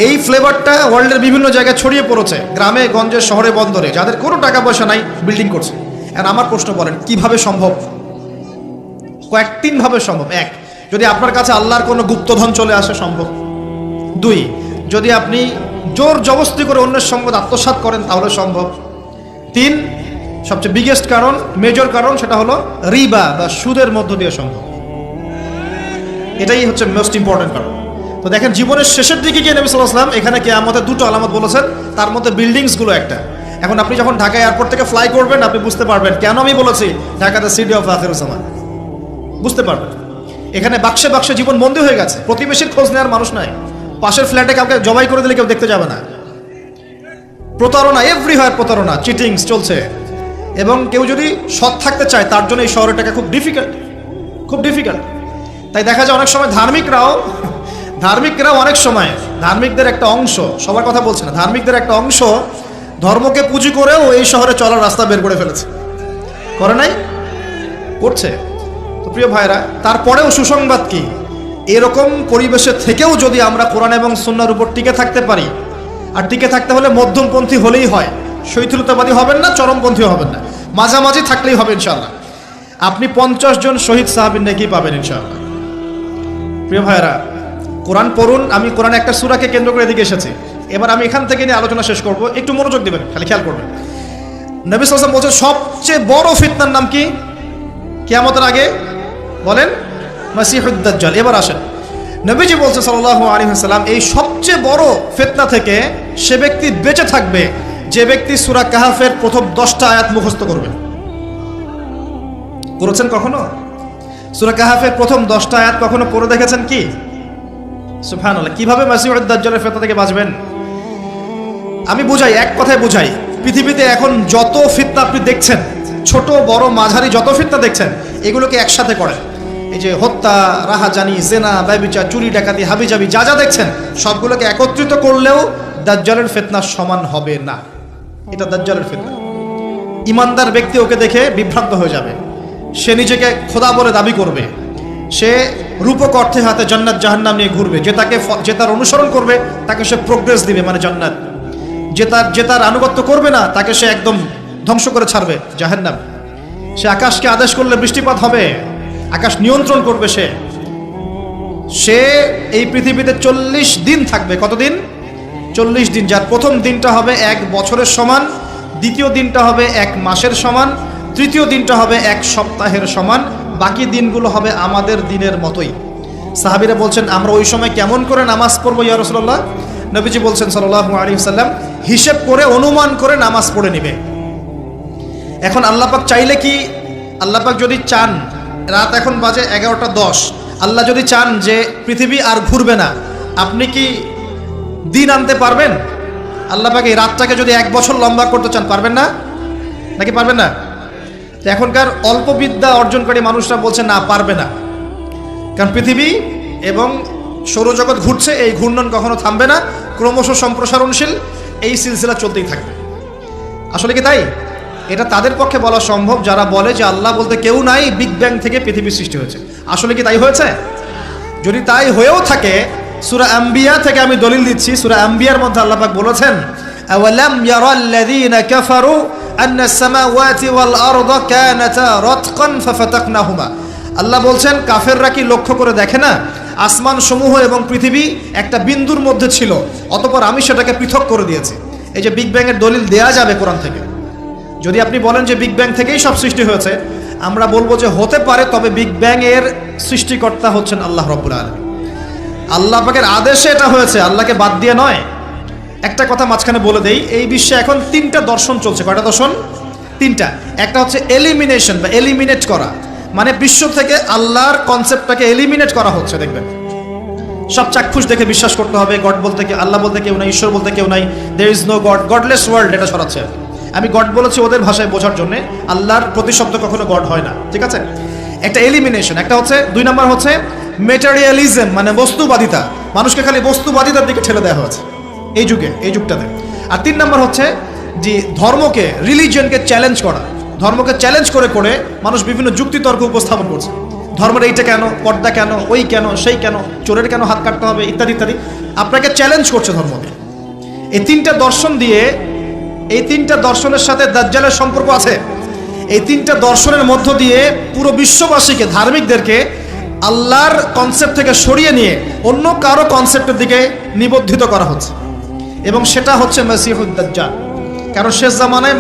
এই ফ্লেভারটা ওয়ার্ল্ডের বিভিন্ন জায়গায় ছড়িয়ে পড়েছে, গ্রামে গঞ্জে, শহরে বন্দরে, যাদের কোনো টাকা পয়সা নাই বিল্ডিং করছে। আর আমার প্রশ্ন, বলেন কিভাবে সম্ভব? কয়েক-3 ভাবে সম্ভব। 1, যদি আপনার কাছে আল্লাহর কোনো গুপ্তধন চলে আসে, সম্ভব। 2, যদি আপনি জোর জবস্তি করে অন্যের সম্পদ আত্মসাৎ করেন, তাহলে সম্ভব। 3, সবচেয়ে বিগেস্ট কারণ, মেজর কারণ, সেটা হলো রিবা বা সুদের মধ্য দিয়ে সম্ভব। এটাই হচ্ছে মোস্ট ইম্পর্টেন্ট কারণ। তো দেখেন, জীবনের শেষের দিকে গিয়ে নবী সাল্লাল্লাহু আলাইহি ওয়াসাল্লাম এখানে কিয়ামতের দুটো আলামত বলেছেন, তার মধ্যে বিল্ডিংসগুলো একটা। এখন আপনি যখন ঢাকা এয়ারপোর্ট থেকে ফ্লাই করবেন, আপনি বুঝতে পারবেন কেন আমি বলেছি ঢাকাতে সিটি অফ আখিরুজ জামান, বুঝতে পারবেন। এখানে বাক্সে বাক্সে জীবন বন্দী হয়ে গেছে, প্রতিবেশীর খোঁজ নেওয়ার মানুষ নাই, পাশের ফ্ল্যাটে কাউকে জবাই করে দিলে কেউ দেখতে যাবে না, প্রতারণা এভরিহোয়ার, প্রতারণা, চিটিংস চলছে। এবং কেউ যদি সৎ থাকতে চায় তার জন্য এই শহরের টাকা খুব ডিফিকাল্ট, খুব ডিফিকাল্ট। তাই দেখা যায় অনেক সময় ধার্মিকরাও অনেক সময়, ধার্মিকদের একটা অংশ, সবার কথা বলছে না, ধার্মিকদের একটা অংশ ধর্মকে পুঁজি করেও এই শহরে চলার রাস্তা বের করে ফেলেছে, করে নাই, করছে। তো প্রিয় ভাইরা, তারপরেও সুসংবাদ কি, এরকম পরিবেশে থেকেও যদি আমরা কোরআন এবং সুন্নাহর উপর টিকে থাকতে পারি, আর টিকে থাকতে হলে মধ্যমপন্থী হলেই হয়, শৈথিলতাবাদী হবেন না, চরমপন্থীও হবেন না, মাঝামাঝি থাকলেই হবে ইনশাআল্লাহ। আপনি 50 জন শহীদ সাহাবীর নেকি পাবেন ইনশাআল্লাহ। প্রিয় ভাইরা, কোরআন পড়ুন। আমি কোরআন একটা সূরাকে কেন্দ্র করে এদিকে এসেছি, এবার আমি এখান থেকে নিয়ে আলোচনা শেষ করব, একটু মনোযোগ দিবেন, খালি খেয়াল করবেন। নবী সাল্লাল্লাহু আলাইহি ওয়াসাল্লাম বলছেন সবচেয়ে বড় ফিতনার নাম কি কিয়ামতের আগে? বলেন, মাসিহুদ দাজ্জাল। এবার আসেন, নবীজি বলছেন সাল্লাল্লাহু আলাইহি ওয়াসাল্লাম, এই সবচেয়ে বড় ফিতনা থেকে সে ব্যক্তি বেঁচে থাকবে যে ব্যক্তি সূরা কাহফের প্রথম 10টা আয়াত মুখস্থ করবে। করেছেন কখনো? সূরা কাহফের প্রথম 10টা আয়াত কখনো পড়ে দেখেছেন কি? সুবহানাল্লাহ। কিভাবে মাসিহুদ দাজ্জালের ফিতনা থেকে বাঁচবেন? আমি বুঝাই, এক কথায় বুঝাই। পৃথিবীতে এখন যত ফিতনা আপনি দেখছেন, ছোট বড় মাঝারি যত ফিতনা দেখছেন, এগুলোকে একসাথে করেন। এই যে হত্যা, রাহাজানি, জেনা, ব্যভিচার, চুরি, ডাকাতি, হাবিজাবি যা যা দেখছেন, সবগুলোকে একত্রিত করলেও দাজ্জালের ফিতনা সমান হবে না। এটা দাজ্জালের ফিতনা। ইমানদার ব্যক্তি ওকে দেখে বিভ্রান্ত হয়ে যাবে, সে নিজেকে খোদা বলে দাবি করবে, সে রূপক অর্থে হাতে জান্নাত জাহান্নাম নিয়ে ঘুরবে। যে তার অনুসরণ করবে তাকে সে প্রোগ্রেস দিবে, মানে জান্নাত। যে তার আনুগত্য করবে না তাকে সে একদম ধ্বংস করে ছাড়বে, জাহান্নাম। সে আকাশকে আদেশ করলে বৃষ্টিপাত হবে, আকাশ নিয়ন্ত্রণ করবে। সে এই পৃথিবীতে 40 দিন থাকবে। কতদিন? 40 দিন। যার প্রথম দিনটা হবে 1 বছরের সমান, দ্বিতীয় দিনটা হবে 1 মাসের সমান, তৃতীয় দিনটা হবে 1 সপ্তাহের সমান, বাকি দিনগুলো হবে আমাদের দিনের মতোই। সাহাবীরা বলছেন, আমরা ওই সময় কেমন করে নামাজ পড়বো ইয়া রাসূলুল্লাহ? নবীজি বলছেন সাল্লাল্লাহু আলাইহি ওয়াসাল্লাম, হিসেব করে, অনুমান করে নামাজ পড়ে নিবে। এখন আল্লাহ পাক চাইলে কি, আল্লাহ পাক যদি চান, রাত এখন বাজে 11:10, আল্লাহ যদি চান যে পৃথিবী আর ঘুরবে না, আপনি কি দিন আনতে পারবেন? আল্লাহ পাক এই রাতটাকে যদি 1 বছর লম্বা করতে চান, পারবেন না? নাকি পারবেন না? এখনকার অল্প বিদ্যা অর্জনকারী মানুষরা বলছে না, পারবে না। কারণ পৃথিবী এবং সৌরজগৎ ঘুরছে, এই ঘূর্ণন কখনো থামবে না, ক্রমশ সম্প্রসারণশীল, এই সিলসিলা চলতেই থাকবে। আসলে কি তাই? এটা তাদের পক্ষে বলা সম্ভব যারা বলে যে আল্লাহ বলতে কেউ নাই, বিগ ব্যাং থেকে পৃথিবী সৃষ্টি হয়েছে। আসলে কি তাই হয়েছে? যদি তাই হয়েও থাকে, সূরা আম্বিয়া থেকে আমি দলিল দিচ্ছি। সূরা আম্বিয়ার মধ্যে আল্লাহ পাক বলেছেন, আওয়ালাম ইয়ারাল্লাযীনা কাফারু আন্নাস সামাওয়াতি ওয়াল আরদা কানাতা রাতকান ফাফাতাকনাহুমা। আল্লাহ বলছেন, কাফেররা কি লক্ষ্য করে দেখে না আসমান সমূহ এবং পৃথিবী একটা বিন্দুর মধ্যে ছিল, অতঃপর আমি সেটাকে পৃথক করে দিয়েছি। এই যে বিগ ব্যাং এর দলিল দেয়া যাবে কোরআন থেকে। যদি আপনি বলেন যে বিগ ব্যাং থেকেই সব সৃষ্টি হয়েছে, আমরা বলবো যে হতে পারে, তবে বিগ ব্যাং এর সৃষ্টিকর্তা হচ্ছেন আল্লাহ রাব্বুল আলামিন। আল্লাহ পাকের আদেশে এটা হয়েছে, আল্লাহকে বাদ দিয়ে নয়। একটা কথা মাঝখানে বলে দেই, এই বিশ্বে এখন 3টা দর্শন চলছে। কয়টা দর্শন? 3টা। একটা হচ্ছে এলিমিনেশন বা এলিমিনেট করা, মানে বিশ্ব থেকে আল্লাহর কনসেপ্টটাকে এলিমিনেট করা হচ্ছে। দেখবেন সব চাক্ষুষ দেখে বিশ্বাস করতে হবে গড বলতে, আল্লাহ বলতে কেউ নাই, ঈশ্বর বলতে কেউ নাই, there is no God, godless world, এটা ছড়াচ্ছে। আমি গড বলেছি ওদের ভাষায় বোঝার জন্য, আল্লাহর প্রতিশব্দ কখনো গড হয় না, ঠিক আছে? একটা এলিমিনেশন। একটা হচ্ছে 2 নম্বর হচ্ছে মেটেরিয়ালিজম, মানে বস্তুবাদিতা। মানুষকে খালি বস্তুবাদিতার দিকে ঠেলে দেওয়া হয়েছে এই যুগে, এই যুগটাতে। আর 3 নম্বর হচ্ছে যে ধর্মকে, রিলিজিয়নকে চ্যালেঞ্জ করা। ধর্মকে চ্যালেঞ্জ করে করে মানুষ বিভিন্ন যুক্তিতর্ক উপস্থাপন করছে। ধর্মের এইটা কেন, পর্দা কেন, ওই কেন, সেই কেন, চোরের কেন হাত কাটতে হবে, ইত্যাদি ইত্যাদি। আপনাকে চ্যালেঞ্জ করছে ধর্মকে। এই 3টা দর্শন দিয়ে, এই 3টা দর্শনের সাথে দাজ্জালের সম্পর্ক আছে। এই 3টা দর্শনের মধ্য দিয়ে পুরো বিশ্ববাসীকে, ধার্মিকদেরকে আল্লাহর কনসেপ্ট থেকে সরিয়ে নিয়ে অন্য কারো কনসেপ্টের দিকে নিবদ্ধিত করা হচ্ছে, এবং সেটা হচ্ছে মাসিহুদ দাজ্জাল। কারণ শেষ জামানায়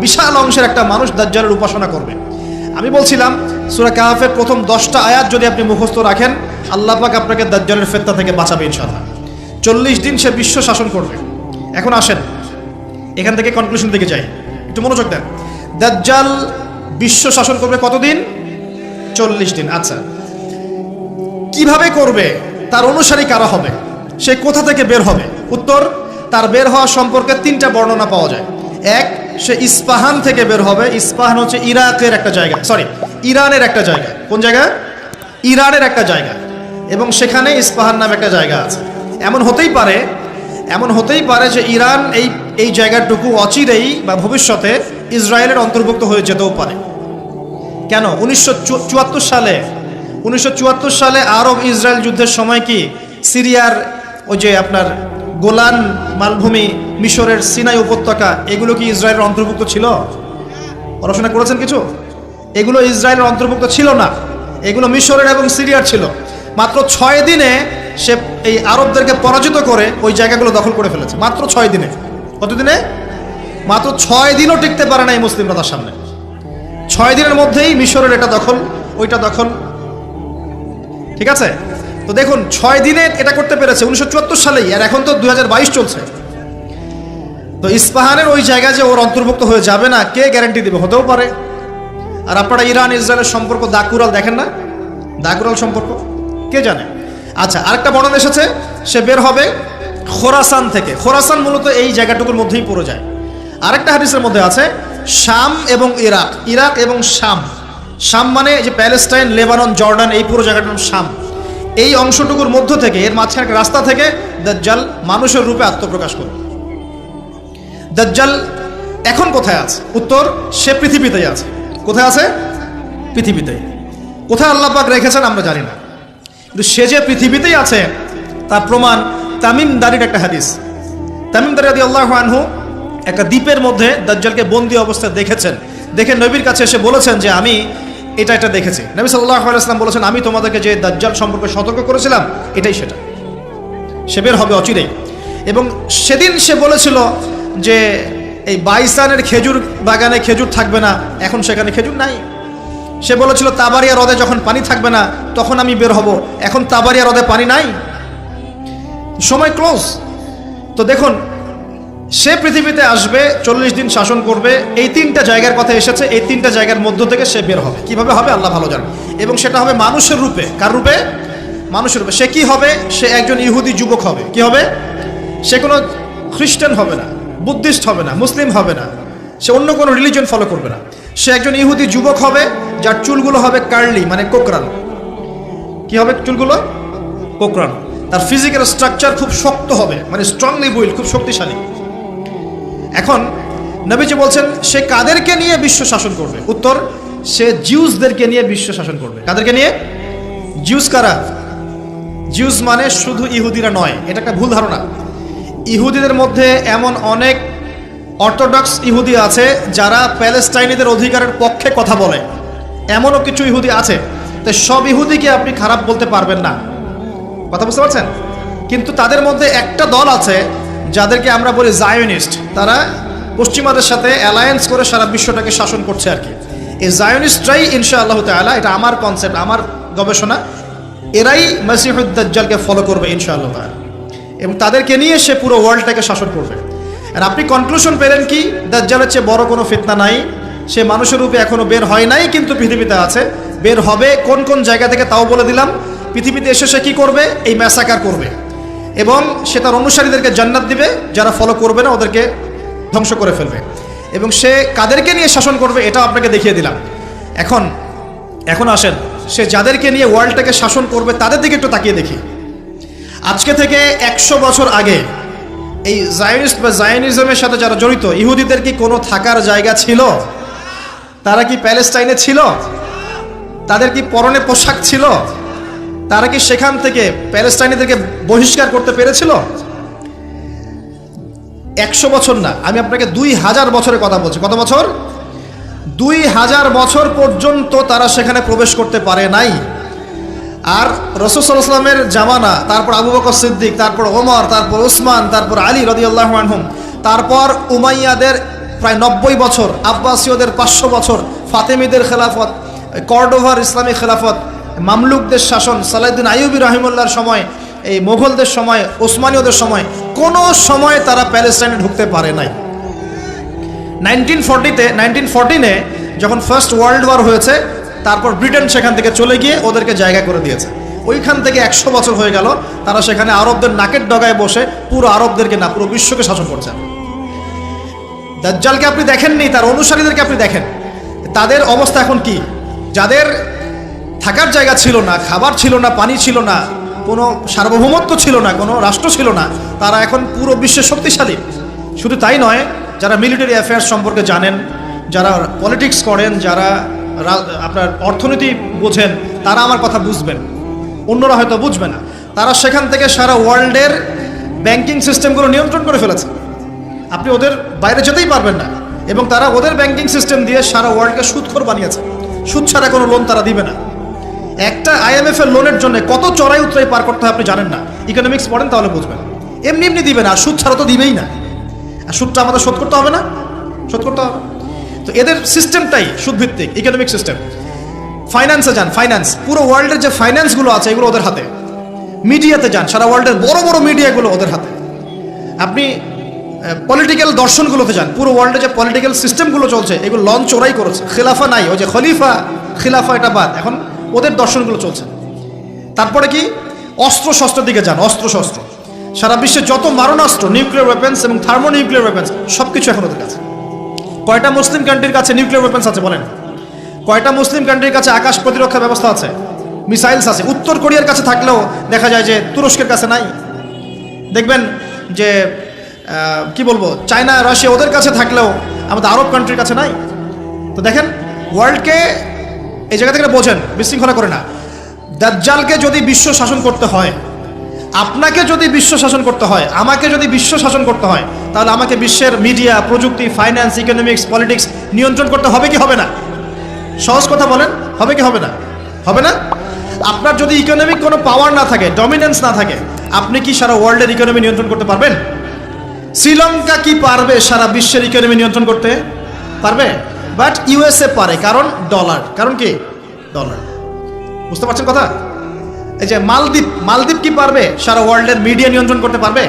বিশাল অংশের একটা মানুষ দাজ্জালের উপাসনা করবে। আমি বলছিলাম সূরা কাহফের প্রথম 10টা আয়াত যদি আপনি মুখস্থ রাখেন, আল্লাহ পাক আপনাকে দাজ্জালের ফিতনা থেকে বাঁচাবে ইনশাআল্লাহ। 40 দিন সে বিশ্ব শাসন করবে। এখন আসেন এখান থেকে কনক্লুশন দিকে যাই, একটু মনোযোগ দেন। দাজ্জাল বিশ্ব শাসন করবে কতদিন? 40 দিন। আচ্ছা, কিভাবে করবে? তার অনুসারী কারা হবে? সে কোথা থেকে বের হবে? উত্তর, তার বের হওয়া সম্পর্কে 3টা বর্ণনা পাওয়া যায়। এক, সে ইস্পাহান থেকে বের হবে। ইস্পাহান হচ্ছে ইরাকের একটা জায়গা, ইরানের একটা জায়গা। কোন জায়গা? ইরানের একটা জায়গা, এবং সেখানে ইস্পাহান নামে একটা জায়গা আছে। এমন হতেই পারে যে ইরান এই জায়গাটুকু অচিরেই বা ভবিষ্যতে ইসরায়েলের অন্তর্ভুক্ত হয়ে যেতেও পারে। কেন? 1974 সালে আরব ইসরায়েল যুদ্ধের সময় কি সিরিয়ার ওই যে আপনার গোলান মালভূমি, মিশরের সিনাই উপত্যকা, এগুলো কি ইসরায়েলের অন্তর্ভুক্ত ছিল? পড়াশোনা করেছেন কিছু? এগুলো ইসরায়েলের অন্তর্ভুক্ত ছিল না, এগুলো মিশরের এবং সিরিয়ার ছিল। মাত্র 6 দিনে সে এই আরবদেরকে পরাজিত করে ওই জায়গাগুলো দখল করে ফেলেছে। মাত্র 6 দিনে। কত দিনে? মাত্র 6 দিনও টিকতে পারে না এই মুসলিমরা তার সামনে। 6 দিনের মধ্যেই মিশরের এটা দখল, ওইটা দখল। ঠিক আছে? তো দেখুন 6 দিনে এটা করতে পেরেছে 1974 সালেই, আর এখন তো 2022 চলছে। তো ইস্পাহানের ওই জায়গা যে ওর অন্তর্ভুক্ত হয়ে যাবে না, কে গ্যারান্টি দেবে? হতেও পারে। আর আপনারা ইরান ইসরায়েলের সম্পর্ক দাকুরাল দেখেন না? দাকুরাল সম্পর্ক কে জানে? আচ্ছা, আরেকটা বর্ণনা এসেছে সে বের হবে খোরাসান থেকে। খোরাসান মূলত এই জায়গাটুকুর মধ্যেই পড়ে যায়। আরেকটা হাদিসের মধ্যে আছে শাম এবং ইরাক এবং শাম মানে যে প্যালেস্টাইন, লেবানন, জর্ডান, এই পুরো জায়গাটার নাম শাম। এই অংশটুকুর মধ্য থেকে, এর মাঝখানে একটা রাস্তা থেকে দাজ্জাল মানুষের রূপে আত্মপ্রকাশ করবে। দাজ্জাল এখন কোথায় আছে? উত্তর, সে পৃথিবীতেই আছে। কোথায় আছে? পৃথিবীতেই। কোথায় আল্লাহ পাক রেখেছেন আমরা জানি না, কিন্তু সে যে পৃথিবীতেই আছে তার প্রমাণ তামিম দারির একটা হাদিস। তামিম দারি রাদিয়াল্লাহু আনহু একটা দ্বীপের মধ্যে দাজ্জালকে বন্দী অবস্থায় দেখেছেন। দেখে নবীর কাছে এসে বলেছেন যে আমি এটা দেখেছি। নবী সাল্লাল্লাহু আলাইহি ওয়াসাল্লাম বলেছেন, আমি তোমাদেরকে যে দাজ্জাল সম্পর্কে সতর্ক করেছিলাম এটাই সেটা। সে বের হবে অচিরেই। এবং সেদিন সে বলেছিল যে এই বাইসানের খেজুর বাগানে খেজুর থাকবে না, এখন সেখানে খেজুর নাই। সে বলেছিল তাবারিয়া হ্রদে যখন পানি থাকবে না তখন আমি বের হব, এখন তাবারিয়া হ্রদে পানি নাই, সময় ক্লোজ। তো দেখুন সে পৃথিবীতে আসবে, 40 দিন শাসন করবে। এই 3টা জায়গার কথা এসেছে, এই 3টা জায়গার মধ্য থেকে সে বের হবে। কিভাবে হবে আল্লাহ ভালো জানেন। এবং সেটা হবে মানুষের রূপে। কার রূপে? মানুষের রূপে। সে কি হবে? সে একজন ইহুদি যুবক হবে। কি হবে? সে কোনো খ্রিস্টান হবে না, বুদ্ধিস্ট হবে না, মুসলিম হবে না, সে অন্য কোনো রিলিজন ফলো করবে না। সে একজন ইহুদি যুবক হবে যার চুলগুলো হবে কার্লি, মানে কোকড়ানো। কি হবে চুলগুলো? কোকড়ানো। তার ফিজিক্যাল স্ট্রাকচার খুব শক্ত হবে, মানে স্ট্রংলি বিল্ড, খুব শক্তিশালী। এখন নবীজি বলছেন সে কাদেরকে নিয়ে বিশ্ব শাসন করবে? উত্তর, সে জিউসদেরকে নিয়ে বিশ্ব শাসন করবে। কাদেরকে নিয়ে? জিউস কারা? জিউস মানে শুধু ইহুদিরা নয়, এটা একটা ভুল ধারণা। ইহুদিদের মধ্যে এমন অনেক অর্থোডক্স ইহুদি আছে যারা প্যালেস্টাইনিদের অধিকারের পক্ষে কথা বলে, এমনও কিছু ইহুদি আছে। তাই সব ইহুদিকে আপনি খারাপ বলতে পারবেন না, কথা বুঝতে পারছেন? কিন্তু তাদের মধ্যে একটা দল আছে যাদেরকে আমরা বলি জায়োনিস্ট। তারা পশ্চিমাদের সাথে অ্যালায়েন্স করে সারা বিশ্বটাকে শাসন করছে আর কি। এই জায়োনিস্টরাই ইনশাআল্লাহ তাআলা, এটা আমার কনসেপ্ট, আমার গবেষণা, এরাই মসিহুদ দাজ্জালকে ফলো করবে ইনশাআল্লাহ তাআলা, এবং তাদেরকে নিয়ে সে পুরো ওয়ার্ল্ডটাকে শাসন করবে। আর আপনি কনক্লুশন পেলেন কি? দাজ্জালের চেয়ে বড় কোনো ফিতনা নাই। সে মানুষের রূপে এখনো বের হয় নাই, কিন্তু পৃথিবীতে আছে, বের হবে। কোন কোন জায়গা থেকে তাও বলে দিলাম। পৃথিবীতে এসে সে কি করবে? এই ম্যাসাকার করবে, এবং সে তার অনুসারীদেরকে জান্নাত দিবে, যারা ফলো করবে না ওদেরকে ধ্বংস করে ফেলবে। এবং সে কাদেরকে নিয়ে শাসন করবে এটাও আপনাকে দেখিয়ে দিলাম। এখন আসেন সে যাদেরকে নিয়ে ওয়ার্ল্ডটাকে শাসন করবে তাদের দিকে একটু তাকিয়ে দেখি। আজকে থেকে 100 বছর আগে এই জায়োনিস্ট বা জায়োনিজমের সাথে যারা জড়িত, ইহুদিদের কি কোনো থাকার জায়গা ছিল? তারা কি প্যালেস্টাইনে ছিল? তাদের কি পরনে পোশাক ছিল? তারা কি সেখান থেকে প্যালেস্টাইনিদেরকে বহিষ্কার করতে পেরেছিল? 100 বছর না, আমি আপনাকে 2000 বছরের কথা বলছি। কত বছর? 2000 বছর পর্যন্ত তারা সেখানে প্রবেশ করতে পারে নাই। আর রাসূল সাল্লাল্লাহু আলাইহি ওয়াসাল্লামের জামানা, তারপর আবু বকর সিদ্দিক, তারপর ওমর, তারপর উসমান, তারপর আলী রাদিয়াল্লাহু আনহুম, তারপর উমাইয়াদের প্রায় 90 বছর, আব্বাসীয়দের 500 বছর, ফাতেমিদের খেলাফত, কর্ডোভার ইসলামী খেলাফত, মামলুকদের শাসন, সালাউদ্দিন আইয়ুবী রাহিমাহুল্লাহর সময়, এই মোগলদের সময়, ওসমানীয়দের সময়, কোনো সময় তারা প্যালেস্টাইনে ঢুকতে পারে নাই। 1914-এ যখন ফার্স্ট ওয়ার্ল্ড ওয়ার হয়েছে, তারপর ব্রিটেন সেখান থেকে চলে গিয়ে ওদেরকে জায়গা করে দিয়েছে। ওইখান থেকে 100 বছর হয়ে গেল তারা সেখানে আরবদের নাকের ডগায় বসে পুরো আরবদেরকে না, পুরো বিশ্বকে শাসন করছেন। দাজ্জালকে আপনি দেখেননি, তার অনুসারীদেরকে আপনি দেখেন, তাদের অবস্থা এখন কি? যাদের থাকার জায়গা ছিল না, খাবার ছিল না, পানি ছিল না, কোনো সার্বভৌমত্ব ছিল না, কোনো রাষ্ট্র ছিল না, তারা এখন পুরো বিশ্বের শক্তিশালী। শুধু তাই নয়, যারা মিলিটারি অ্যাফেয়ার্স সম্পর্কে জানেন, যারা পলিটিক্স করেন, যারা আপনার অর্থনীতি বোঝেন, তারা আমার কথা বুঝবেন, অন্যরা হয়তো বুঝবে না। তারা সেখান থেকে সারা ওয়ার্ল্ডের ব্যাংকিং সিস্টেমগুলো নিয়ন্ত্রণ করে ফেলেছে। আপনি ওদের বাইরে যেতেই পারবেন না, এবং তারা ওদের ব্যাংকিং সিস্টেম দিয়ে সারা ওয়ার্ল্ডকে সুদখোর বানিয়েছে। সুদ ছাড়া কোনো লোন তারা দিবে না। একটা IMF এর লোনের জন্য কত চড়াই উতরাই পার করতে হয় আপনি জানেন না। ইকোনমিক্স পড়েন তাহলে বুঝবেন। এমনি এমনি দিবে না, আর সুদ ছাড়া তো দিবেই না। আর সুদটা আমাদের শোধ করতে হবে না, শোধ করতে হবে। তো এদের সিস্টেমটাই সুদভিত্তিক ইকোনমিক সিস্টেম। ফাইন্যান্সে যান, ফাইন্যান্স, পুরো ওয়ার্ল্ডের যে ফাইন্যান্সগুলো আছে এগুলো ওদের হাতে। মিডিয়াতে যান, সারা ওয়ার্ল্ডের বড় বড় মিডিয়াগুলো ওদের হাতে। আপনি পলিটিক্যাল দর্শনগুলোতে যান, পুরো ওয়ার্ল্ডে যে পলিটিক্যাল সিস্টেমগুলো চলছে এগুলো লঞ্চ ওরাই করেছে। খেলাফা নাই, ওই যে খলিফা খিলাফা এটা বাদ, এখন ওদের দর্শনগুলো চলছে। তারপরে কি, অস্ত্র শস্ত্রের দিকে যান, অস্ত্র শস্ত্র, সারা বিশ্বে যত মারণাস্ত্র, নিউক্লিয়ার ওয়েপেন্স এবং থার্মো নিউক্লিয়ার ওয়েপেন্স, সব কিছু এখন ওদের কাছে। কয়টা মুসলিম কান্ট্রির কাছে নিউক্লিয়ার ওয়েপেন্স আছে বলেন? কয়টা মুসলিম কান্ট্রির কাছে আকাশ প্রতিরক্ষা ব্যবস্থা আছে, মিসাইলস আছে? উত্তর কোরিয়ার কাছে থাকলেও দেখা যায় যে তুরস্কের কাছে নাই। দেখবেন যে কি বলবো, চায়না, রাশিয়া ওদের কাছে থাকলেও আমাদের আরব কান্ট্রির কাছে নাই। তো দেখেন, ওয়ার্ল্ডকে এই জায়গা থেকে বোঝেন, বিশৃঙ্খলা করে না। দাজ্জালকে যদি বিশ্ব শাসন করতে হয়, আপনাকে যদি বিশ্ব শাসন করতে হয়, আমাকে যদি বিশ্ব শাসন করতে হয়, তাহলে আমাকে বিশ্বের মিডিয়া, প্রযুক্তি, ফাইন্যান্স, ইকোনমিক্স, পলিটিক্স নিয়ন্ত্রণ করতে হবে কি হবে না? সহজ কথা বলেন, হবে কি হবে না? হবে না? আপনার যদি ইকোনমিক কোনো পাওয়ার না থাকে, ডমিনেন্স না থাকে, আপনি কি সারা ওয়ার্ল্ডের ইকোনমি নিয়ন্ত্রণ করতে পারবেন? শ্রীলঙ্কা কি পারবে সারা বিশ্বের ইকোনমি নিয়ন্ত্রণ করতে? পারবে? বাট USA পারে, কারণ ডলার। কারণ কি? ডলার। বুঝতে পারছেন কথা? এই যে মালদ্বীপ কি পারবে সারা ওয়ার্ল্ডের মিডিয়া নিয়ন্ত্রণ করতে? পারবে?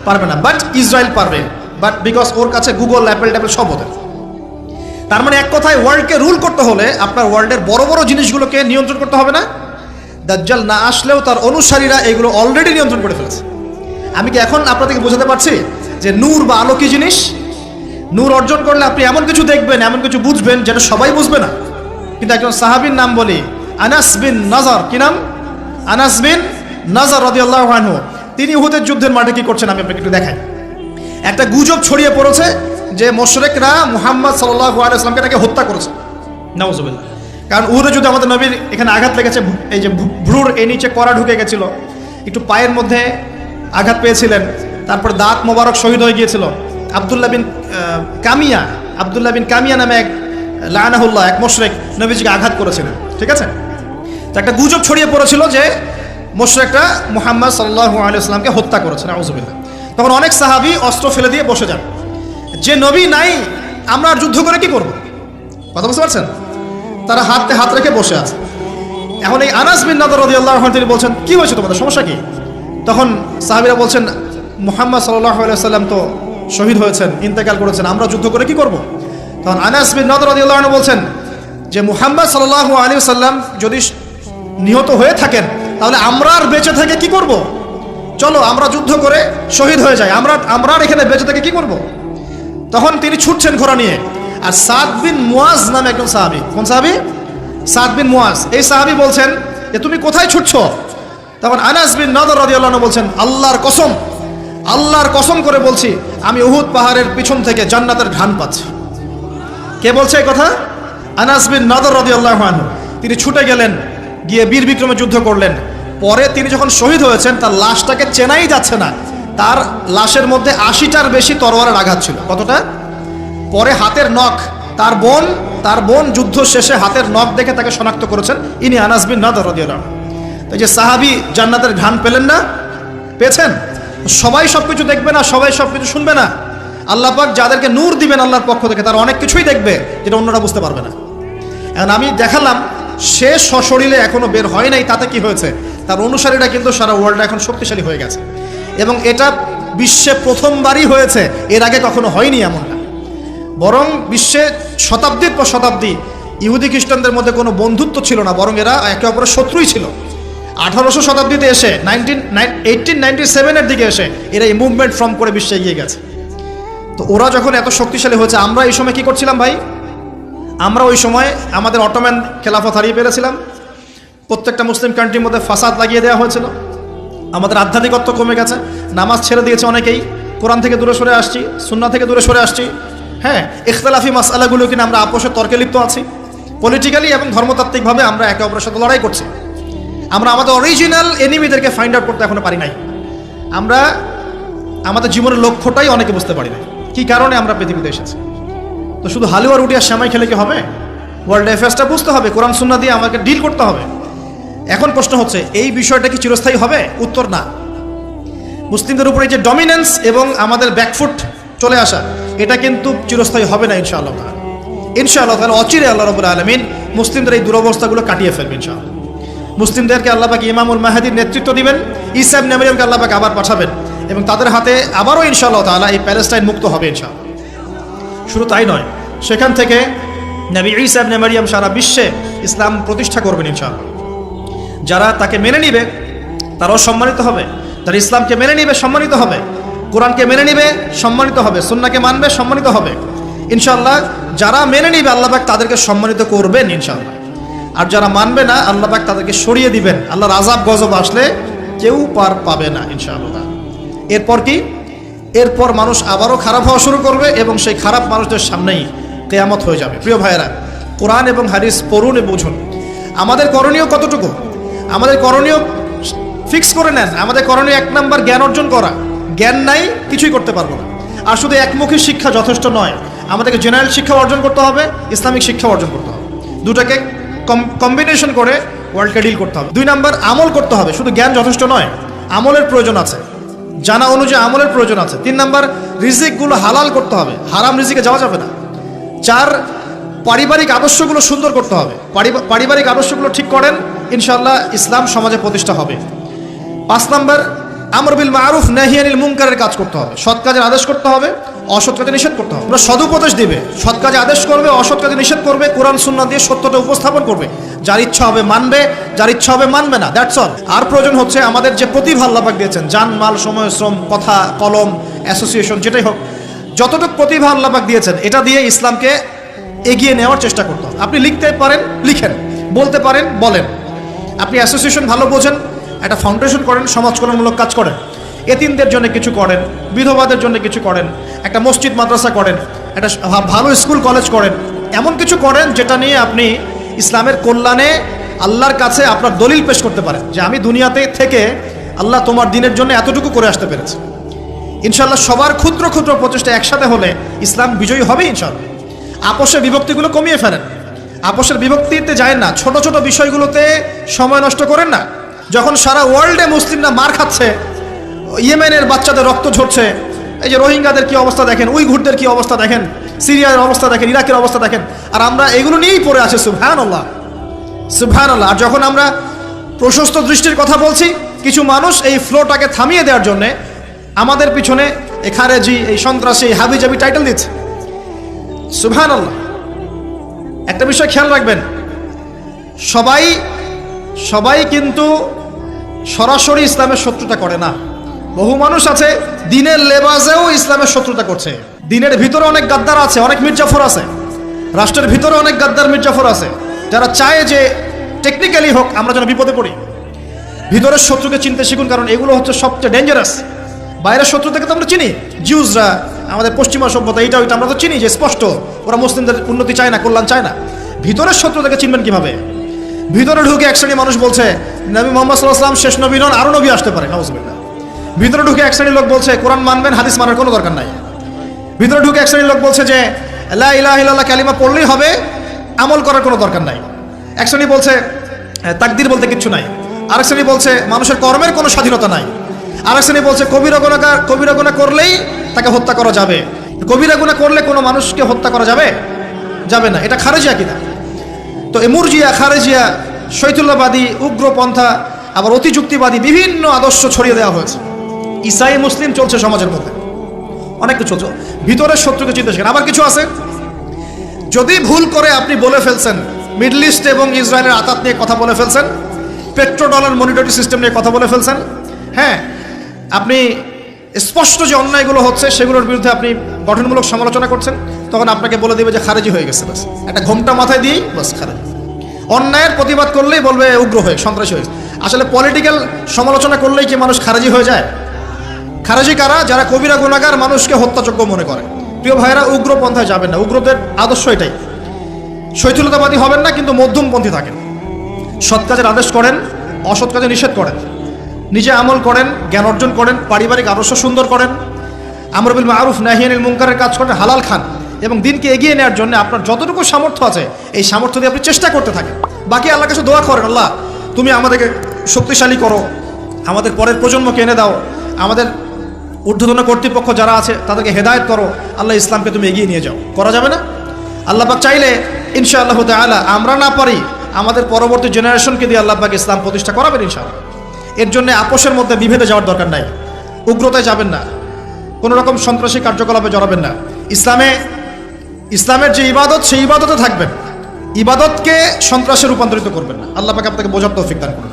পারবে না। বাট ইসরায়েল পারবে, বাট বিকজ ওর কাছে গুগল, অ্যাপেল সব ওদের। তার মানে এক কথায়, ওয়ার্ল্ডকে রুল করতে হলে আপনার ওয়ার্ল্ডের বড় বড় জিনিসগুলোকে নিয়ন্ত্রণ করতে হবে না? দাজ্জাল না আসলেও তার অনুসারীরা এগুলো অলরেডি নিয়ন্ত্রণ করে ফেলেছে। আমি কি এখন আপনাদেরকে বোঝাতে পারছি যে নূর বা আলো কি জিনিস? নূর অর্জন করলে আপনি এমন কিছু দেখবেন, এমন কিছু বুঝবেন যেটা সবাই বুঝবে না। কিন্তু একজন সাহাবীর নাম বলি, আনাস বিন নাজার। কি নাম? আনাস বিন নাজার রাদিয়াল্লাহু আনহু। তিনি উহুদের যুদ্ধের মাঠে কি করছেন আমি আপনাকে একটু দেখাই। একটা গুজব ছড়িয়ে পড়েছে যে মুশরিকরা মুহাম্মদ সাল্লাল্লাহু আলাইহি ওয়াসাল্লামকে নাকি হত্যা করেছে। নাউজুবিল্লাহ। কারণ উহুদের যুদ্ধে আমাদের নবীর এখানে আঘাত লেগেছে, এই যে ভ্রুর এই নিচে কড়া ঢুকে গেছিল, একটু পায়ের মধ্যে আঘাত পেয়েছিলেন, তারপর দাঁত মোবারক শহীদ হয়ে গিয়েছিল। আব্দুল্লাহ বিন কামিয়া নামে এক লানাহুল্লাহ, এক মুশরিক নবীজিকে আঘাত করেছিলেন। ঠিক আছে? তো একটা গুজব ছড়িয়ে পড়েছিল যে মুশরিকরা মুহাম্মদ সাল্লাল্লাহু আলাইহি ওয়াসাল্লামকে হত্যা করেছে। নাউজুবিল্লাহ। তখন অনেক সাহাবী অস্ত্র ফেলে দিয়ে বসে যান, যে নবী নাই আমরা আর যুদ্ধ করে কি করব? কথা বুঝতে পারছেন? তারা হাতে হাত রেখে বসে আছে। এখন এই আনাস বিন নাদর রাদিয়াল্লাহু আনহু তিনি বলছেন, কি হয়েছে তোমাদের, সমস্যা কি? তখন সাহাবীরা বলছেন, মুহাম্মদ সাল্লাল্লাহু আলাইহি ওয়াসাল্লাম তো শহীদ হয়েছেন, ইন্তেকাল করেছেন, আমরা যুদ্ধ করে কি করব? তখন আনাস বিন নাদর রাদিয়াল্লাহু আনহু বলছেন যে মুহাম্মদ সাল্লাল্লাহু আলাইহি ওয়াসাল্লাম যদি নিহত হয়ে থাকেন, তাহলে আমরা আর বেঁচে থেকে কি করব? চলো আমরা যুদ্ধ করে শহীদ হয়ে যাই, আমরা আর এখানে বেঁচে থেকে কি করব? তখন তিনি ছুটছেন ঘোড়া নিয়ে। আর সাদ বিন মুয়াজ নামে একজন সাহাবী। কোন সাহাবী? সাদ বিন মুয়াজ। এই সাহাবী বলছেন যে তুমি কোথায় ছুটছো? তখন আনাস বিন নাদর রাদিয়াল্লাহু আনহু বলছেন, আল্লাহর কসম করে বলছি, আমি উহুদ পাহাড়ের পিছন থেকে জান্নাতের ঘ্রাণ পাচ্ছি। কে বলছে এই কথা? আনাস বিন নাদর রাদিয়াল্লাহু আনহু। তিনি ছুটে গেলেন, গিয়ে বীর বিক্রমে যুদ্ধ করলেন। পরে তিনি যখন শহীদ হয়েছেন, তার লাশটাকে চেনাই যাচ্ছে না। তার লাশের মধ্যে 80টার বেশি তরোয়ারের আঘাত ছিল। কতটা? পরে হাতের নখ, তার বোন যুদ্ধ শেষে হাতের নখ দেখে তাকে শনাক্ত করেছেন, ইনি আনাস বিন নাদর রাদিয়াল্লাহু আনহু। তো যে সাহাবী জান্নাতের ঘ্রাণ পেলেন না? পেয়েছেন? সবাই সবকিছু দেখবে না, সবাই সবকিছু শুনবে না। আল্লাহ পাক যাদেরকে নূর দিবেন আল্লাহর পক্ষ থেকে, তারা অনেক কিছুই দেখবে যেটা অন্যরা বুঝতে পারবে না। এখন আমি দেখালাম সে সশরীরে এখনো বের হয় নাই, তাতে কি হয়েছে, তার অনুসারীরা কিন্তু সারা ওয়ার্ল্ডে এখন শক্তিশালী হয়ে গেছে, এবং এটা বিশ্বে প্রথমবারই হয়েছে, এর আগে কখনো হয়নি এমনটা। বরং বিশ্বে শতাব্দীর পর শতাব্দী ইহুদি খ্রিস্টানদের মধ্যে কোনো বন্ধুত্ব ছিল না, বরং এরা একে অপরের শত্রুই ছিল। 1800 শতাব্দীতে এসে 1897-এর দিকে এসে এরা এই মুভমেন্ট ফর্ম করে বিশ্বে এগিয়ে গেছে। তো ওরা যখন এত শক্তিশালী হয়েছে, আমরা এই সময় কি করছিলাম ভাই? আমরা ওই সময় আমাদের অটোম্যান খেলাফত হারিয়ে ফেলেছিলাম, প্রত্যেকটা মুসলিম কান্ট্রির মধ্যে ফাসাদ লাগিয়ে দেওয়া হয়েছিল, আমাদের আধ্যাত্মিকত্ব কমে গেছে, নামাজ ছেড়ে দিয়েছে অনেকেই, কোরআন থেকে দূরে সরে আসছি, সুন্নাহ থেকে দূরে সরে আসছি। হ্যাঁ, ইখতিলাফি মাসআলাগুলো কিনা আমরা আপোষের তর্কে লিপ্ত আছি, পলিটিক্যালি এবং ধর্মতাত্ত্বিকভাবে আমরা একে অপরের সাথে লড়াই করছি। আমরা আমাদের অরিজিনাল এনিমিদেরকে ফাইন্ড আউট করতে এখনো পারি নাই। আমরা আমাদের জীবনের লক্ষ্যটাই অনেকে বুঝতে পারি না, কী কারণে আমরা পৃথিবীতে এসেছি। তো শুধু হালুয়া রুটি আর সেমাই খেলে কি হবে? ওয়ার্ল্ড অ্যাফেয়ার্সটা বুঝতে হবে, কোরআন সুন্নাহ দিয়ে আমাকে ডিল করতে হবে। এখন প্রশ্ন হচ্ছে, এই বিষয়টা কি চিরস্থায়ী হবে? উত্তর না। মুসলিমদের উপরে যে ডমিনেন্স এবং আমাদের ব্যাকফুট চলে আসা, এটা কিন্তু চিরস্থায়ী হবে না ইনশাআল্লাহ তাআলা। ইনশাআল্লাহ তাআলা অচিরে আল্লাহ রাব্বুল আলামিন মুসলিমদের এই দুরবস্থাগুলো কাটিয়ে ফেলবেন ইনশাআল্লাহ। মুসলিমদেরকে আল্লাহ পাক ইমামুল মাহদির নেতৃত্ব দিবেন, ঈসা ইবনে মারইয়ামকে আল্লাহ পাক আবার পাঠাবেন, এবং তাদের হাতে আবারও ইনশাআল্লাহ তাআলা এই প্যালেস্টাইন মুক্ত হবে ইনশাআল্লাহ। শুধু তাই নয়, সেখান থেকে নবী ঈসা ইবনে মারইয়াম সারা বিশ্বে ইসলাম প্রতিষ্ঠা করবেন ইনশাআল্লাহ। যারা তাকে মেনে নিবে তারাও সম্মানিত হবে, যারা ইসলামকে মেনে নিবে সম্মানিত হবে, কোরআনকে মেনে নিবে সম্মানিত হবে, সুন্নাহকে মানবে সম্মানিত হবে ইনশাআল্লাহ। যারা মেনে নিবে আল্লাহ পাক তাদেরকে সম্মানিত করবেন ইনশাআল্লাহ, আর যারা মানবে না আল্লাহ পাক তাদেরকে সরিয়ে দিবেন। আল্লাহর আযাব গজব আসলে কেউ পার পাবে না ইনশাআল্লাহ। এরপর কি? এরপর মানুষ আবারও খারাপ হওয়া শুরু করবে, এবং সেই খারাপ মানুষদের সামনেই কিয়ামত হয়ে যাবে। প্রিয় ভাইয়েরা, কোরআন এবং হাদিস পড়ুন এবং বুঝুন। আমাদের করণীয় কতটুকু? আমাদের করণীয় ফিক্স করে নেন। আমাদের করণীয় 1 নাম্বার জ্ঞান অর্জন করা। জ্ঞান নাই, কিছুই করতে পারবো না। আর শুধু একমুখী শিক্ষা যথেষ্ট নয়, আমাদেরকে জেনারেল শিক্ষা অর্জন করতে হবে, ইসলামিক শিক্ষা অর্জন করতে হবে। দুটাকে কম্বিনেশন করে ওয়ার্ল্ডকে ডিল করতে হবে। 2 নাম্বার আমল করতে হবে। শুধু জ্ঞান যথেষ্ট নয়, আমলের প্রয়োজন আছে, জানা অনুযায়ী আমলের প্রয়োজন আছে। 3 নাম্বার রিজিকগুলো হালাল করতে হবে, হারাম রিজিকে যাওয়া যাবে না। 4 পারিবারিক আদর্শগুলো সুন্দর করতে হবে। পারিবারিক আদর্শগুলো ঠিক করেন, ইনশাআল্লাহ ইসলাম সমাজে প্রতিষ্ঠা হবে। 5 নাম্বার আমর বিল মারুফ নাহি আনিল মুনকারের কাজ করতে হবে। সৎ কাজের আদেশ করতে হবে, অসৎ কাজে নিষেধ করতে হবে। আমরা সদুপদেশ দিবে, সৎ কাজে আদেশ করবে, অসৎ কাজে নিষেধ করবে, কোরআন সুন্নাহ দিয়ে সত্যটা উপস্থাপন করবে। যার ইচ্ছা হবে মানবে, যার ইচ্ছা হবে মানবে না, দ্যাটস অল। আর প্রয়োজন হচ্ছে আমাদের যে প্রতিভা আল্লাহ পাক দিয়েছেন, জান মাল সময় শ্রম কথা কলম অ্যাসোসিয়েশন যেটাই হোক, যতটুকু প্রতিভা আল্লাহ পাক দিয়েছেন এটা দিয়ে ইসলামকে এগিয়ে নেওয়ার চেষ্টা করতে হবে। আপনি লিখতে পারেন লিখেন, বলতে পারেন বলেন, আপনি অ্যাসোসিয়েশন ভালো বোঝেন, একটা ফাউন্ডেশন করেন, সমাজ কল্যাণমূলক কাজ করেন, এতিমদের জন্য কিছু করেন, বিধবাদের জন্য কিছু করেন, একটা মসজিদ মাদ্রাসা করেন, একটা ভালো স্কুল কলেজ করেন, এমন কিছু করেন যেটা নিয়ে আপনি ইসলামের কল্যাণে আল্লাহর কাছে আপনার দলিল পেশ করতে পারেন যে আমি দুনিয়াতে থেকে আল্লাহ তোমার দিনের জন্য এতটুকু করে আসতে পেরেছি। ইনশাআল্লাহ সবার ক্ষুদ্র ক্ষুদ্র প্রচেষ্টা একসাথে হলে ইসলাম বিজয়ী হবে ইনশাআল্লাহ। আপোষের বিভক্তিগুলো কমিয়ে ফেলেন, আপোষের বিভক্তিতে যায় না, ছোট ছোট বিষয়গুলোতে সময় নষ্ট করেন না। যখন সারা ওয়ার্ল্ডে মুসলিমরা মার খাচ্ছে, ইয়েমেনের বাচ্চাদের রক্ত ঝরছে, এই যে রোহিঙ্গাদের কি অবস্থা দেখেন, উইঘুরদের কি অবস্থা দেখেন, সিরিয়ার অবস্থা দেখেন, ইরাকের অবস্থা দেখেন, আর আমরা এগুলো নিয়েই পড়ে আছি। সুবহানাল্লাহ সুবহানাল্লাহ। আর যখন আমরা প্রশস্ত দৃষ্টির কথা বলছি, কিছু মানুষ এই ফ্লোটাকে থামিয়ে দেওয়ার জন্যে আমাদের পিছনে এই খারেজি, এই সন্ত্রাসী, এই হাবিজাবি টাইটেল দিচ্ছে। সুবহানাল্লাহ। একটা বিষয় খেয়াল রাখবেন, সবাই কিন্তু সরাসরি ইসলামের শত্রুতা করে না। বহু মানুষ আছে দিনের লেবাসেও ইসলামের শত্রুতা করছে। দিনের ভিতরে অনেক গাদ্দার আছে, অনেক মির্জাফর আছে, রাষ্ট্রের ভিতরে অনেক গাদ্দার মির্জাফর আছে, যারা চায় যে টেকনিক্যালি হোক আমরা যেন বিপদে পড়ি। ভিতরের শত্রুকে চিনতে শিখুন, কারণ এগুলো হচ্ছে সবচেয়ে ডেঞ্জারাস। বাইরের শত্রু থেকে তো আমরা চিনি, জিউসরা, আমাদের পশ্চিমা সভ্যতা, এইটা ওইটা আমরা তো চিনি যে স্পষ্ট ওরা মুসলিমদের উন্নতি চায় না, কল্যাণ চায় না। ভিতরের শত্রু থেকে চিনবেন কিভাবে? ভিতরে ঢুকে এক শ্রেণী মানুষ বলছে নবী মুহাম্মদ সাল্লাল্লাহু আলাইহি ওয়াসাল্লাম শেষ নবী নন, আরও নবী আসতে পারে, নাউজুবিল্লাহ। ভিতরে ঢুকে এক শ্রেণীর লোক বলছে কোরআন মানবেন, হাদিস মানার কোনো দরকার নাই। ভিতরে ঢুকে এক শ্রেণীর লোক বলছে যে লা ইলাহা ইল্লাল্লাহ কালিমা পড়লেই হবে, আমল করার কোনো দরকার নাই। এক শ্রেণী বলছে তাকদীর বলতে কিচ্ছু নাই। আরেক শ্রেণী বলছে মানুষের কর্মের কোনো স্বাধীনতা নাই। আরেক শ্রেণী বলছে কবিরা গুনাহ করলেই তাকে হত্যা করা যাবে। কবিরা গুনাহ করলে কোনো মানুষকে হত্যা করা যাবে যাবে না, এটা খারেজি আকীদা। তো এই মুরজিয়া, খারেজিয়া, শৈথুল্যবাদী, উগ্রপন্থা, আবার অতিযুক্তিবাদী বিভিন্ন আদর্শ ছড়িয়ে দেওয়া হয়েছে। ইসাই মুসলিম চলছে সমাজের মধ্যে, অনেক কিছু চলছে। ভিতরের শত্রুকে চিন্তা করেন। আবার কিছু আছে, যদি ভুল করে আপনি বলে ফেলছেন মিডল ইস্ট এবং ইসরায়েলের আতাত নিয়ে কথা বলে ফেলছেন, পেট্রো ডলার মনিটরি সিস্টেম নিয়ে কথা বলে ফেলছেন, হ্যাঁ, আপনি স্পষ্ট যে অন্যায়গুলো হচ্ছে সেগুলোর বিরুদ্ধে আপনি গঠনমূলক সমালোচনা করছেন, তখন আপনাকে বলে দেবে যে খারেজি হয়ে গেছে। বাস একটা ঘোমটা মাথায় দিয়েই বাস খারেজি। অন্যায়ের প্রতিবাদ করলেই বলবে উগ্র হয়ে, সন্ত্রাসী হয়ে। আসলে পলিটিক্যাল সমালোচনা করলেই কি মানুষ খারেজি হয়ে যায়? খারেজি কারা? যারা কবিরা গুনাহগার মানুষকে হত্যাযোগ্য মনে করে। প্রিয় ভাইয়েরা, উগ্রপন্থায় যাবেন না। উগ্রদের আদর্শ এটাই, শৈথিলতাবাদী হবেন না, কিন্তু মধ্যমপন্থী থাকেন। সৎ কাজের আদেশ করেন, অসৎ কাজে নিষেধ করেন, নিজে আমল করেন, জ্ঞান অর্জন করেন, পারিবারিক আদর্শ সুন্দর করেন, আমর বিল মারুফ নাহি আনিল মুনকারের কাজ করেন, হালাল খান, এবং দিনকে এগিয়ে নেওয়ার জন্য আপনার যতটুকু সামর্থ্য আছে এই সামর্থ্য দিয়ে আপনি চেষ্টা করতে থাকেন। বাকি আল্লাহর কাছে দোয়া করেন, আল্লাহ তুমি আমাদেরকে শক্তিশালী করো, আমাদের পরের প্রজন্মকে এনে দাও, আমাদের ঊর্ধ্বতন কর্তৃপক্ষ যারা আছে তাদেরকে হেদায়েত করো, আল্লাহ ইসলামকে তুমি এগিয়ে নিয়ে যাও। করা যাবে না? আল্লাহ পাক চাইলে ইনশাআল্লাহ তাআলা, আমরা না পারি আমাদের পরবর্তী জেনারেশনকে দিয়ে আল্লাহ পাক ইসলাম প্রতিষ্ঠা করাবেন ইনশাআল্লাহ। এর জন্য আপোষের মধ্যে বিভেদে যাওয়ার দরকার নাই, উগ্রতায় যাবেন না, কোনো রকম সন্ত্রাসী কার্যকলাপে জড়াবেন না। ইসলামের যে ইবাদত সেই ইবাদতে থাকবেন, ইবাদতকে সন্ত্রাসে রূপান্তরিত করবেন না। আল্লাহ পাক আপনাকে বোঝার তৌফিক দান করুন।